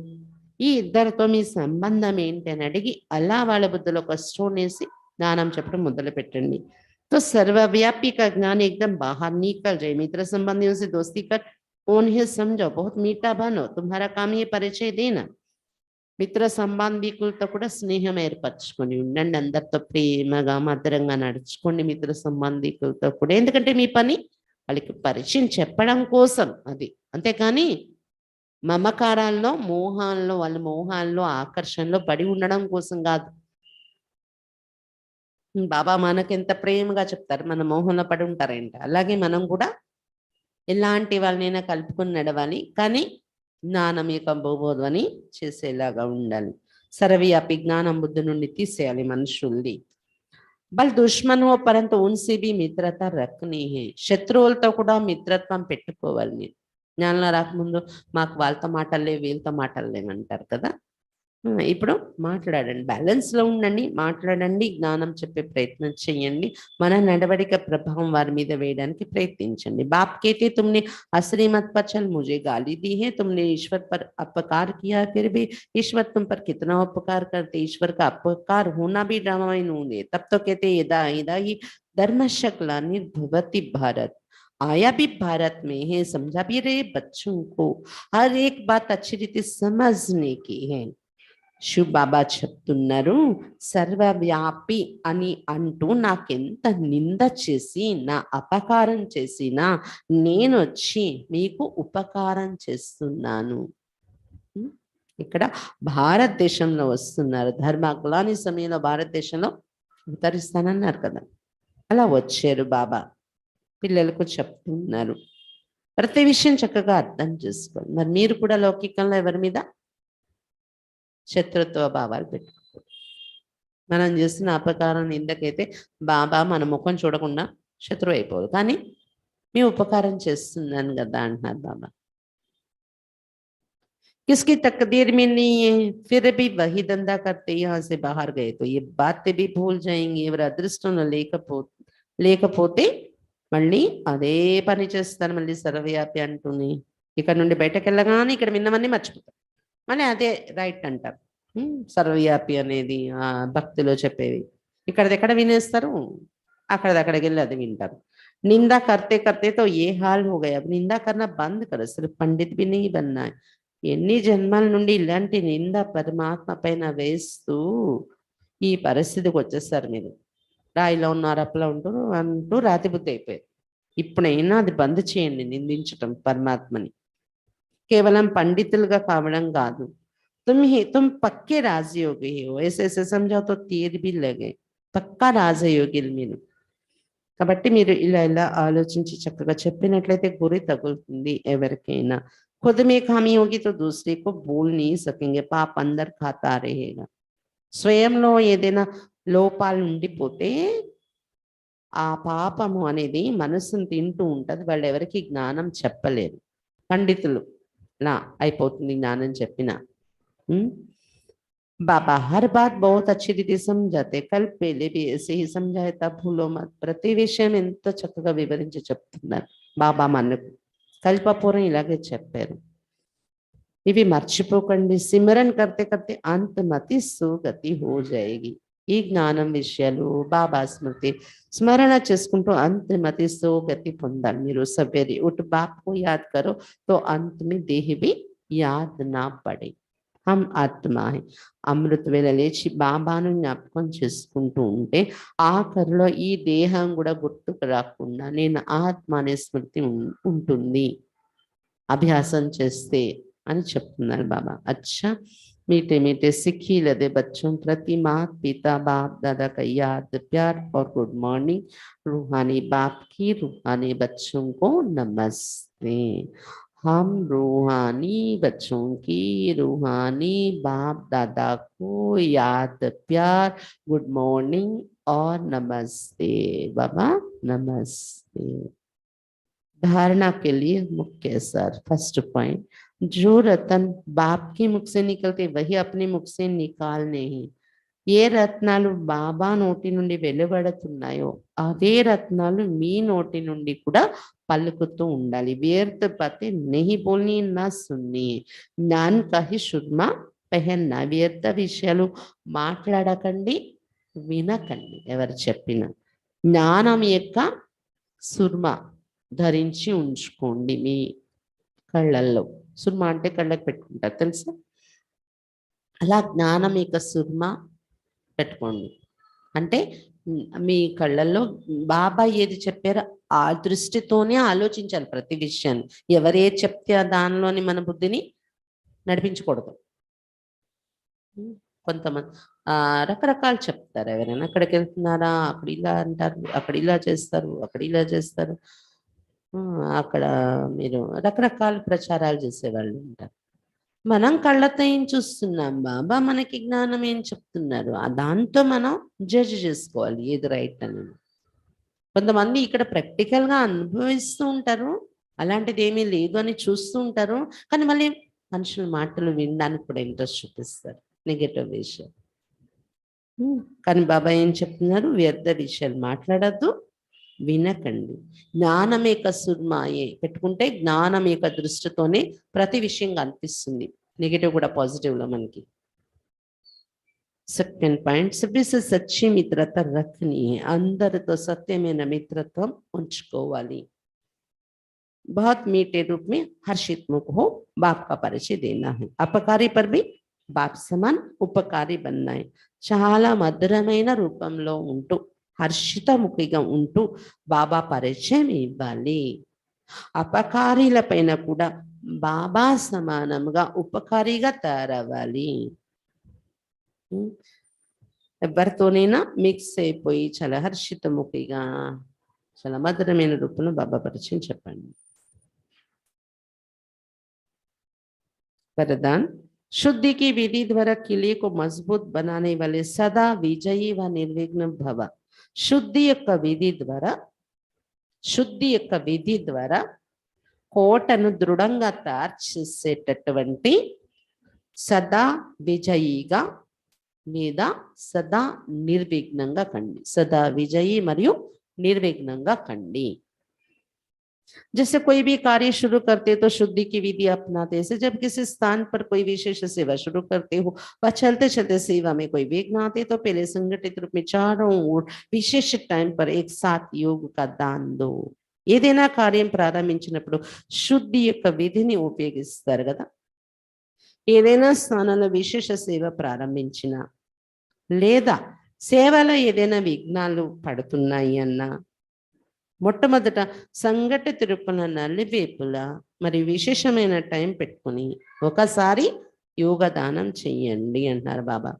S1: ఈ ఇద్దరితో మీ సంబంధం ఏంటి అని అడిగి అలా వాళ్ళ బుద్ధిలో ఒక స్టోన్ వేసి ज्ञानम చెప్పడం మొదలు పెట్టండి. तो सर्वव्यापी का ज्ञान एकदम बाहर निकल जाए. मित्र संबंधियों से दोस्ती कर उन्हें समझो, बहुत मीठा बनो, तुम्हारा काम ये परिचय देना. మిత్ర సంబంధికులతో కూడా స్నేహం ఏర్పరచుకొని ఉండండి, అందరితో ప్రేమగా మధురంగా నడుచుకోండి మిత్ర సంబంధికులతో కూడా. ఎందుకంటే మీ పని వాళ్ళకి పరిచయం చెప్పడం కోసం అది, అంతేకాని మమకారాల్లో మోహాల్లో వాళ్ళ మోహాల్లో ఆకర్షణలో పడి ఉండడం కోసం కాదు. బాబా మనకి ఎంత ప్రేమగా చెప్తారు, మన మోహంలో పడి ఉంటారేంట. అలాగే మనం కూడా ఎలాంటి వాళ్ళనైనా కలుపుకొని నడవాలి, కానీ జ్ఞానం యొక్క బోధని చేసేలాగా ఉండాలి. సర్వవ్యాపి జ్ఞానం బుద్ధి నుండి తీసేయాలి మనుషుల్ని. బల్ దుష్మన్ హో పరంతు ఉన్సే భీ మిత్రత రఖనీ హై. శత్రువులతో కూడా మిత్రత్వం పెట్టుకోవాలి. మీరు జ్ఞానంలో రాకముందు మాకు వాళ్ళతో మాటలేవు వీళ్ళతో మాటలేమంటారు కదా. ఇప్పుడు మాట్లాడండి, బ్యాలెన్స్ లో ఉండండి, మాట్లాడండి, జ్ఞానం చెప్పే ప్రయత్నం చేయండి, మన నడవడిక ప్రభావం వారి మీద వేయడానికి ప్రయత్నించండి. बाप कहते तुमने असली मत पर चल, मुझे गाली दी है, तुमने ईश्वर पर अपकार किया, फिर भी ईश्वर तुम पर कितना उपकार करते. ईश्वर का अपकार होना भी ड्रामा इन्होंने. तब तो कहते यदा यदा ही धर्म शक्ला निर्भवती भारत. आया भी भारत में है, समझा भी रहे बच्चों को, हर एक बात अच्छी रीति समझने की है. శివ్ బాబా చెప్తున్నారు, సర్వవ్యాపి అని అంటూ నాకెంత నింద చేసి నా అపకారం చేసినా నేను వచ్చి మీకు ఉపకారం చేస్తున్నాను. ఇక్కడ భారతదేశంలో వస్తున్నారు, ధర్మగ్లాని సమయంలో భారతదేశంలో ఉత్తరిస్తానన్నారు కదా, అలా వచ్చారు బాబా, పిల్లలకు చెప్తున్నారు. ప్రతి విషయం చక్కగా అర్థం చేసుకోండి. మరి మీరు కూడా లౌకికంలో ఎవరి మీద శత్రుత్వ భావాలు పెట్టుకోకూడదు. మనం చేస్తున్న అపకారం నిందకైతే బాబా మన ముఖం చూడకుండా శత్రువు అయిపోదు, కానీ మీ ఉపకారం చేస్తున్నాను కదా అంటున్నారు బాబా. किसकी तकदीर में नहीं है, फिर भी वही धंधा करते यहाँ से बाहर गए तो ये बातें भी भूल जाएंगे. ఎవరి అదృష్టంలో లేకపోతే మళ్ళీ అదే పని చేస్తారు, మళ్ళీ సర్వవ్యాపి అంటూనే. ఇక్కడ నుండి బయటకు వెళ్ళగానే ఇక్కడ విన్నవన్నీ మర్చిపోతారు, మళ్ళీ అదే రైట్ అంటారు. సర్వవ్యాపి అనేది భక్తిలో చెప్పేవి ఇక్కడదెక్కడ వినేస్తారు, అక్కడికి వెళ్ళి అది వింటారు. నిందా కర్తే కర్తే తో ఏ హాల్ హో గయా. నిందా కన్నా బంద్ కరో, సిర్ఫ్ పండిత్ భీ నహీ బన్నా. ఎన్ని జన్మల నుండి ఇలాంటి నింద పరమాత్మ పైన వేస్తూ ఈ పరిస్థితికి వచ్చేస్తారు. మీరు రాయిలో ఉన్నారు అప్పులో ఉంటారు అంటూ రాతి బుద్ధి అయిపోయారు. ఇప్పుడైనా అది బంద్ చేయండి, నిందించటం పరమాత్మని. కేవలం పండితులుగా కావడం కాదు, तुम पक्के राजयोगी हो. ऐसे ऐसे समझाओ तो तीर भी लगे. పక్కా రాజయోగిలు మీరు. కాబట్టి మీరు ఇలా ఇలా ఆలోచించి చక్కగా చెప్పినట్లయితే గురి తగులుతుంది ఎవరికైనా. खुद में खामी होगी तो दूसरे को बोल नहीं सकेंगे. पाप अंदर खाता रहेगा. స్వయంలో ఏదైనా లోపాలు ఉండిపోతే ఆ పాపము అనేది మనసును తింటూ ఉంటది, వాళ్ళు ఎవరికి జ్ఞానం చెప్పలేరు. పండితులు లా అయిపోతుంది జ్ఞానం చెప్పిన. बाबा हर बात बहुत अच्छी रीति समझाते. कल पहले भी ऐसे ही समझाए, तब भूलो मत. ప్రతి విషయం ఎంత చక్కగా వివరించి చెప్తున్నారు బాబా మనకు. కల్పపూర్వం ఇలాగే చెప్పారు, ఇవి మర్చిపోకండి. సిమరన్ కర్తే కర్తే అంతమతి సుగతి హో జాయేగి. ఈ జ్ఞానం విషయాలు బాబా స్మృతి స్మరణ చేసుకుంటూ అంతమతి సుగతి పొందాలి మీరు. సవేరే ఉठ बाप को याद करो तो अंत में देह भी याद ना पड़े. हम आत्मा है. అమృత వేళ లేచి బాబాను జ్ఞాపకం చేసుకుంటూ ఉంటే ఆఖరిలో ఈ దేహం కూడా గుర్తుకు రాకుండా నేను ఆత్మ అనే స్మృతి ఉంటుంది అభ్యాసం చేస్తే అని చెప్తున్నారు బాబా. అచ్చా मीठे मीठे सिक्खी लदे बच्चों प्रति माता पिता बाप दादा का याद प्यार और गुड मॉर्निंग. रूहानी बाप की रूहानी बच्चों को नमस्ते. हम रूहानी बच्चों की रूहानी बाप दादा को याद प्यार गुड मॉर्निंग और नमस्ते बाबा नमस्ते। धारणा के लिए मुख्य सार फर्स्ट पॉइंट, जो रतन बाप के मुख से निकलते वही अपने मुख से निकालने ही। ఏ రత్నాలు బాబా నోటి నుండి వెలువడుతున్నాయో అదే రత్నాలు మీ నోటి నుండి కూడా పలుకుతూ ఉండాలి। వ్యర్థ బాतें नहीं बोलनी ना सुननी, ज्ञान का ही सुरमा पहनना। వ్యర్థ విషయాలు మాట్లాడకండి, వినకండి ఎవరు చెప్పిన। జ్ఞానం యొక్క సుర్మ ధరించి ఉంచుకోండి మీ కళ్ళల్లో। సుర్మ అంటే కళ్ళకి పెట్టుకుంటారు తెలుసా, అలా జ్ఞానం యొక్క సుర్మ పెట్టుకోండి। అంటే మీ కళ్ళల్లో బాబా ఏది చెప్పారో ఆ దృష్టితోనే ఆలోచించాలి ప్రతి విషయాన్ని। ఎవరే చెప్తే దానిలోని మన బుద్ధిని నడిపించకూడదు। కొంతమంది రకరకాలు చెప్తారు, ఎవరైనా అక్కడికి వెళ్తున్నారా అక్కడ ఇలా అంటారు, అక్కడ ఇలా చేస్తారు, అక్కడ ఇలా చేస్తారు, అక్కడ మీరు రకరకాల ప్రచారాలు చేసేవాళ్ళు ఉంటారు। మనం కళ్ళతో ఏం చూస్తున్నాం, బాబా మనకి జ్ఞానం ఏం చెప్తున్నారు, దాంతో మనం జడ్జ్ చేసుకోవాలి ఏది రైట్ అని। కొంతమంది ఇక్కడ ప్రాక్టికల్ గా అనుభవిస్తూ ఉంటారు, అలాంటిది ఏమీ లేదు అని చూస్తూ ఉంటారు, కానీ మళ్ళీ మనుషుల మాటలు వినడానికి కూడా ఇంట్రెస్ట్ చూపిస్తారు, నెగటివ్ విషయం। కానీ బాబా ఏం చెప్తున్నారు, వ్యర్థ విషయాలు మాట్లాడద్దు, వినకండి। జ్ఞానం యొక్క సుర్మాయే పెట్టుకుంటే జ్ఞానం యొక్క దృష్టితోనే ప్రతి విషయం కనిపిస్తుంది, నెగిటివ్ కూడా పాజిటివ్ లో మనకి। సెకండ్ పాయింట్, सभी से सच्ची मित्रता रखनी है, అందరితో సత్యమైన మిత్రత్వం ఉంచుకోవాలి। बहुत मीठे रूप में हर्षित मुख हो, बाप का परिचय देना है। अपकारी पर भी बाप समान उपकारी बनना है। చాలా మధురమైన రూపంలో ఉంటూ హర్షితముఖిగా ఉంటూ బాబా పరిచయం ఇవ్వాలి। అపకారీల పైన కూడా బాబా సమానంగా ఉపకారిగా తయారవ్వాలి। ఎవరితోనైనా మిక్స్ అయిపోయి చాలా హర్షితముఖిగా చాలా మధురమైన రూపంలో బాబా పరిచయం చెప్పండి। वरदान, शुद्धि की विधि द्वारा किले को मजबूत बनाने वाले सदा विजयी व निर्विघ्न भव। शुद्धि యొక్క విధి ద్వారా కోటను దృఢంగా తయారు చేసేటటువంటి సదా విజయిగా లేదా సదా నిర్విఘ్నంగా కండి। సదా విజయి మరియు నిర్విఘ్నంగా కండి। जैसे कोई भी कार्य शुरू करते तो शुद्धि की विधि अपनाते से, जब किसी स्थान पर कोई विशेष सेवा शुरू करते हो व चलते चलते सेवा में कोई विघ्न आते तो पहले संगठित रूप में चारों ओर विशेष टाइम पर एक साथ योग का दान दो। ఏదైనా కార్యం ప్రారంభించినప్పుడు శుద్ధి యొక్క విధిని ఉపయోగిస్తారు కదా। ఏదైనా స్థానంలో విశేష సేవ ప్రారంభించిన లేదా సేవలో ఏదైనా విఘ్నాలు పడుతున్నాయి అన్నా మొట్టమొదట సంఘటిత రూపంలో నలువైపులా మరి విశేషమైన టైం పెట్టుకుని ఒకసారి యోగదానం చెయ్యండి అంటారు బాబా।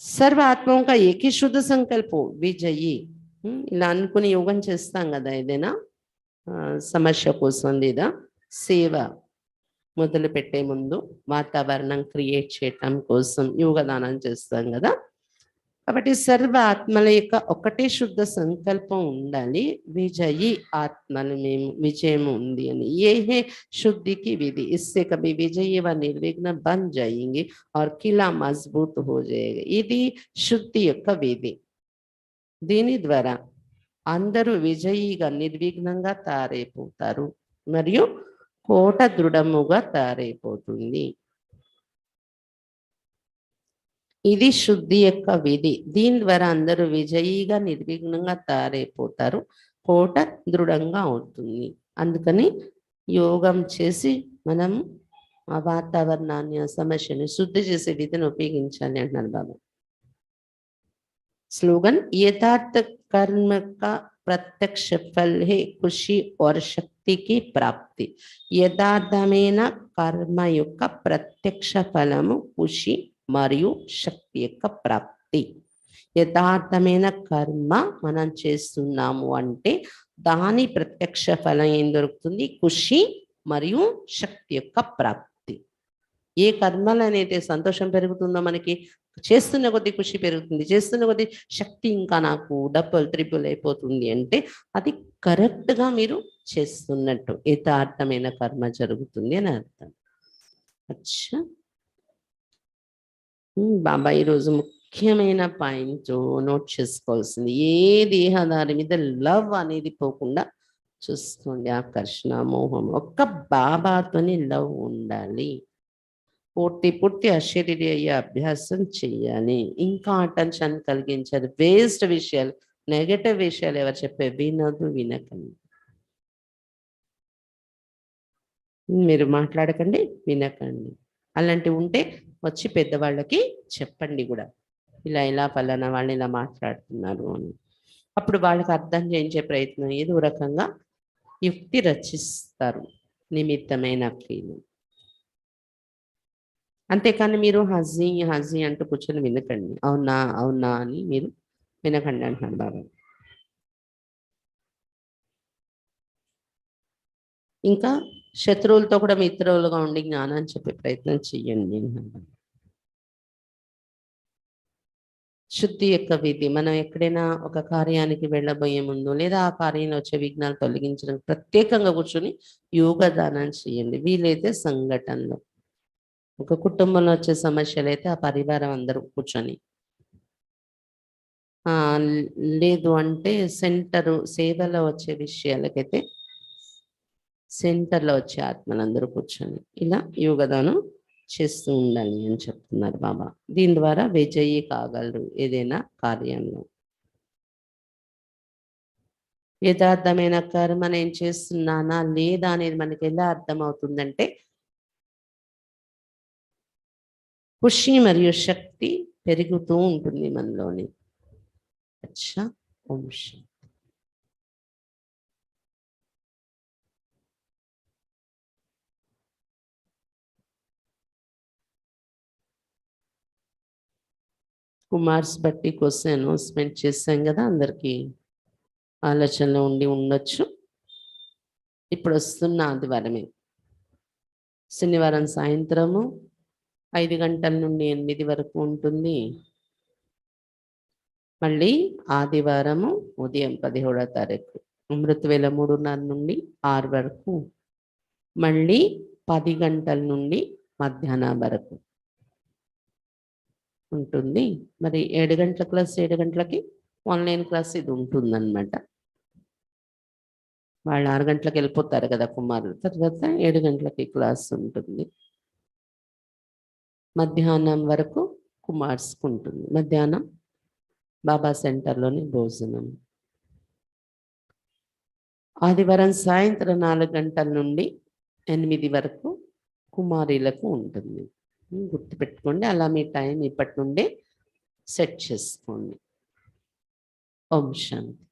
S1: సర్వ ఆత్మోं का एक ही शुद्ध संकल्प हो, విజయి। ఇలా అనుకుని యోగం చేస్తాం కదా, ఏదైనా సమస్య కోసం లేదా సేవ మొదలు పెట్టే ముందు వాతావరణం క్రియేట్ చేయటం కోసం యోగదానం చేస్తాం కదా। కాబట్టి సర్వ ఆత్మల యొక్క ఒకటే శుద్ధ సంకల్పం ఉండాలి, విజయి ఆత్మలు మేము విజయం ఉంది అని। ये है शुद्धि की विधि, इससे कभी विजयी व निर्विघ्न बन जाएंगे और किला मजबूत हो जाएगा। ఇది శుద్ధి యొక్క విధి, దీని ద్వారా అందరూ విజయిగా నిర్విఘ్నంగా తయారైపోతారు మరియు కోట దృఢముగా తయారైపోతుంది। ఇది శుద్ధి యొక్క విధి, దీని ద్వారా అందరూ విజయిగా నిర్విఘ్నంగా తయారైపోతారు, కోట దృఢంగా అవుతుంది। అందుకని యోగం చేసి మనం ఆ వాతావరణాన్ని సమస్యను శుద్ధి చేసే విధిని ఉపయోగించాలి అంటున్నారు బాబా। स्लोगन, यथार्थ कर्म का प्रत्यक्ष फल है खुशी और शक्ति की प्राप्ति। యథార్థమైన కర్మ యొక్క ప్రత్యక్ష ఫలము ఖుషి మరియు శక్తి యొక్క ప్రాప్తి। యథార్థమైన కర్మ మనం చేస్తున్నాము అంటే దాని ప్రత్యక్ష ఫలం ఏం దొరుకుతుంది? ఖుషి మరియు శక్తి యొక్క ప్రాప్తి. ఏ కర్మలనైతే సంతోషం పెరుగుతుందో మనకి, చేస్తున్న కొద్దీ ఖుషి పెరుగుతుంది, చేస్తున్న కొద్దీ శక్తి ఇంకా నాకు డబుల్ ట్రిపుల్ అయిపోతుంది అంటే అది కరెక్ట్గా మీరు చేస్తున్నట్టు యథార్థమైన కర్మ జరుగుతుంది అని అర్థం. అచ్చా, బాబా ఈరోజు ముఖ్యమైన పాయింట్ నోట్ చేసుకోవాల్సింది, ఏ దేహదారి మీద లవ్ అనేది పోకుండా చూసుకోండి. ఆకర్షణ, మోహం, ఒక్క బాబాతోని లవ్ ఉండాలి. పూర్తి అశరీరయ అభ్యాసం చెయ్యాలి. ఇంకా అటెన్షన్ కలిగించాలి. వేస్ట్ విషయాలు, నెగటివ్ విషయాలు ఎవరు చెప్పే వినకండి. మీరు మాట్లాడకండి, వినకండి. అలాంటివి ఉంటే వచ్చి పెద్దవాళ్ళకి చెప్పండి కూడా, ఇలా ఫలానా వాళ్ళు ఇలా మాట్లాడుతున్నారు అని. అప్పుడు వాళ్ళకి అర్థం చేయించే ప్రయత్నం ఏదో రకంగా యుక్తి రచిస్తారు, నిమిత్తమైన క్రియలు. అంతేకాని మీరు హజీ అంటూ కూర్చొని వినకండి. అవునా అని మీరు వినకండి అంటున్నాడు బాబా. ఇంకా శత్రువులతో కూడా మిత్రులుగా ఉండి జ్ఞానాన్ని చెప్పే ప్రయత్నం చెయ్యండి. శుద్ధి యొక్క విధి, మనం ఎక్కడైనా ఒక కార్యానికి వెళ్ళబోయే ముందు లేదా ఆ కార్యంలో వచ్చే విఘ్నాలు తొలగించడం ప్రత్యేకంగా కూర్చొని యోగదానం చేయండి. వీలైతే సంఘటనలో ఒక కుటుంబంలో వచ్చే సమస్యలు అయితే ఆ పరివారం అందరూ కూర్చొని, లేదు అంటే సేవలో వచ్చే విషయాలకైతే సెంటర్లో వచ్చే ఆత్మలందరూ కూర్చొని ఇలా యోగదానం చేస్తూ ఉండాలి అని చెప్తున్నారు బాబా. దీని ద్వారా విజయీ కాగలరు ఏదైనా కార్యంలో. యథార్థమైన కర్మ నేను చేస్తున్నానా లేదా అనేది మనకి ఎలా అర్థమవుతుందంటే, ఖుషి మరియు శక్తి పెరుగుతూ ఉంటుంది మనలోని. అచ్చా, ఓం శాంతి. కుమార్స్ బట్టి కోసం అనౌన్స్మెంట్ చేశాం కదా, అందరికీ ఆలోచనలో ఉండొచ్చు. ఇప్పుడు వస్తున్న ఆదివారమే, శనివారం సాయంత్రము 5 గంటల నుండి 8 వరకు ఉంటుంది. మళ్ళీ ఆదివారము ఉదయం 17వ తారీఖు అమృతవేళ 3:30 నుండి 6 వరకు, మళ్ళీ 10 గంటల నుండి మధ్యాహ్నం వరకు ఉంటుంది. మరి 7 గంటల క్లాస్ 7 గంటలకి ఆన్లైన్ క్లాస్ ఇది ఉంటుందన్నమాట. వాళ్ళు 6 గంటలకు వెళ్ళిపోతారు కదా కుమారులు, తర్వాత 7 గంటలకి క్లాస్ ఉంటుంది. మధ్యాహ్నం వరకు కుమార్స్కు ఉంటుంది. మధ్యాహ్నం బాబా సెంటర్లోని భోజనం. ఆదివారం సాయంత్రం 4 గంటల నుండి 8 వరకు కుమారీలకు ఉంటుంది. గుర్తుపెట్టుకోండి, అలా మీ టైం ఇప్పటి నుండే సెట్ చేసుకోండి. ఓం శాంతి.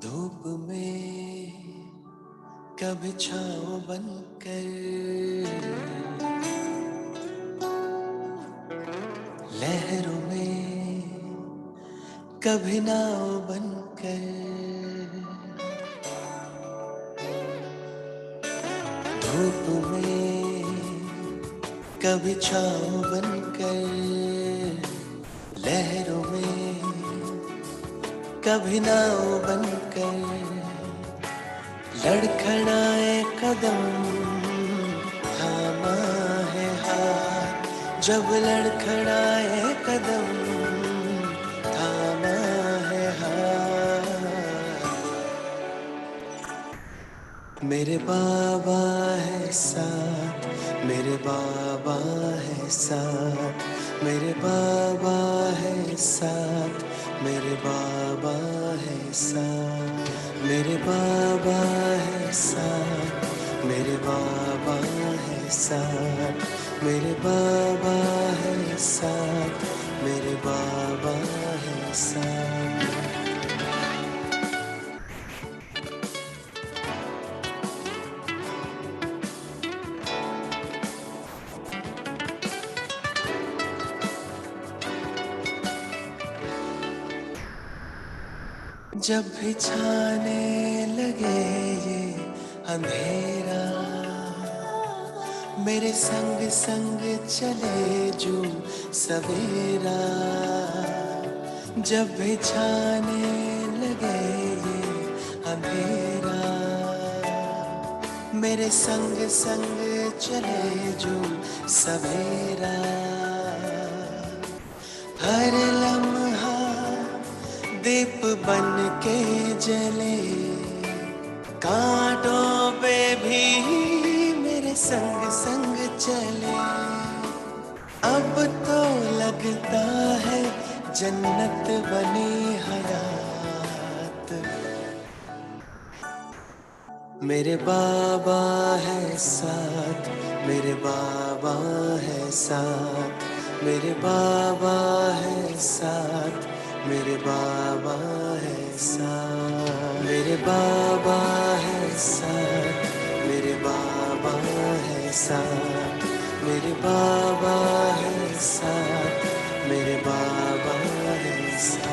S2: धूप में कभी छाँव बनकर, लहरों में कभी नाव बनकर, धूप में कभी छाँव बनकर, लहरों में कभी नाव बनकर, लड़खड़ाए कदम थामा है हाथ, जब लड़खड़ाए कदम थामा है हाथ। मेरे बाबा है साथ, मेरे बाबा है साथ, मेरे बाबा है साथ, मेरे बाबा है साथ, मेरे बाबा है साथ, मेरे बाबा है साथ, मेरे बाबा है साथ, मेरे बाबा है साथ। जब भी छाने लगे ये अंधेरा, मेरे संग संग चले जो सवेरा। जब भी छाने लगे ये अंधेरा, मेरे संग संग चले जो सवेरा। हर लम्हा दीप बन के जले, कांटों पे भी मेरे संग संग चले। अब तो लगता है जन्नत बनी हयात, मेरे बाबा है साथ, मेरे बाबा है साथ, मेरे बाबा है साथ, मेरे बाबा है साथ, मेरे बाबा है साथ, मेरे बाबा है साथ, मेरे बाबा है साथ, मेरे बाबा है साथ।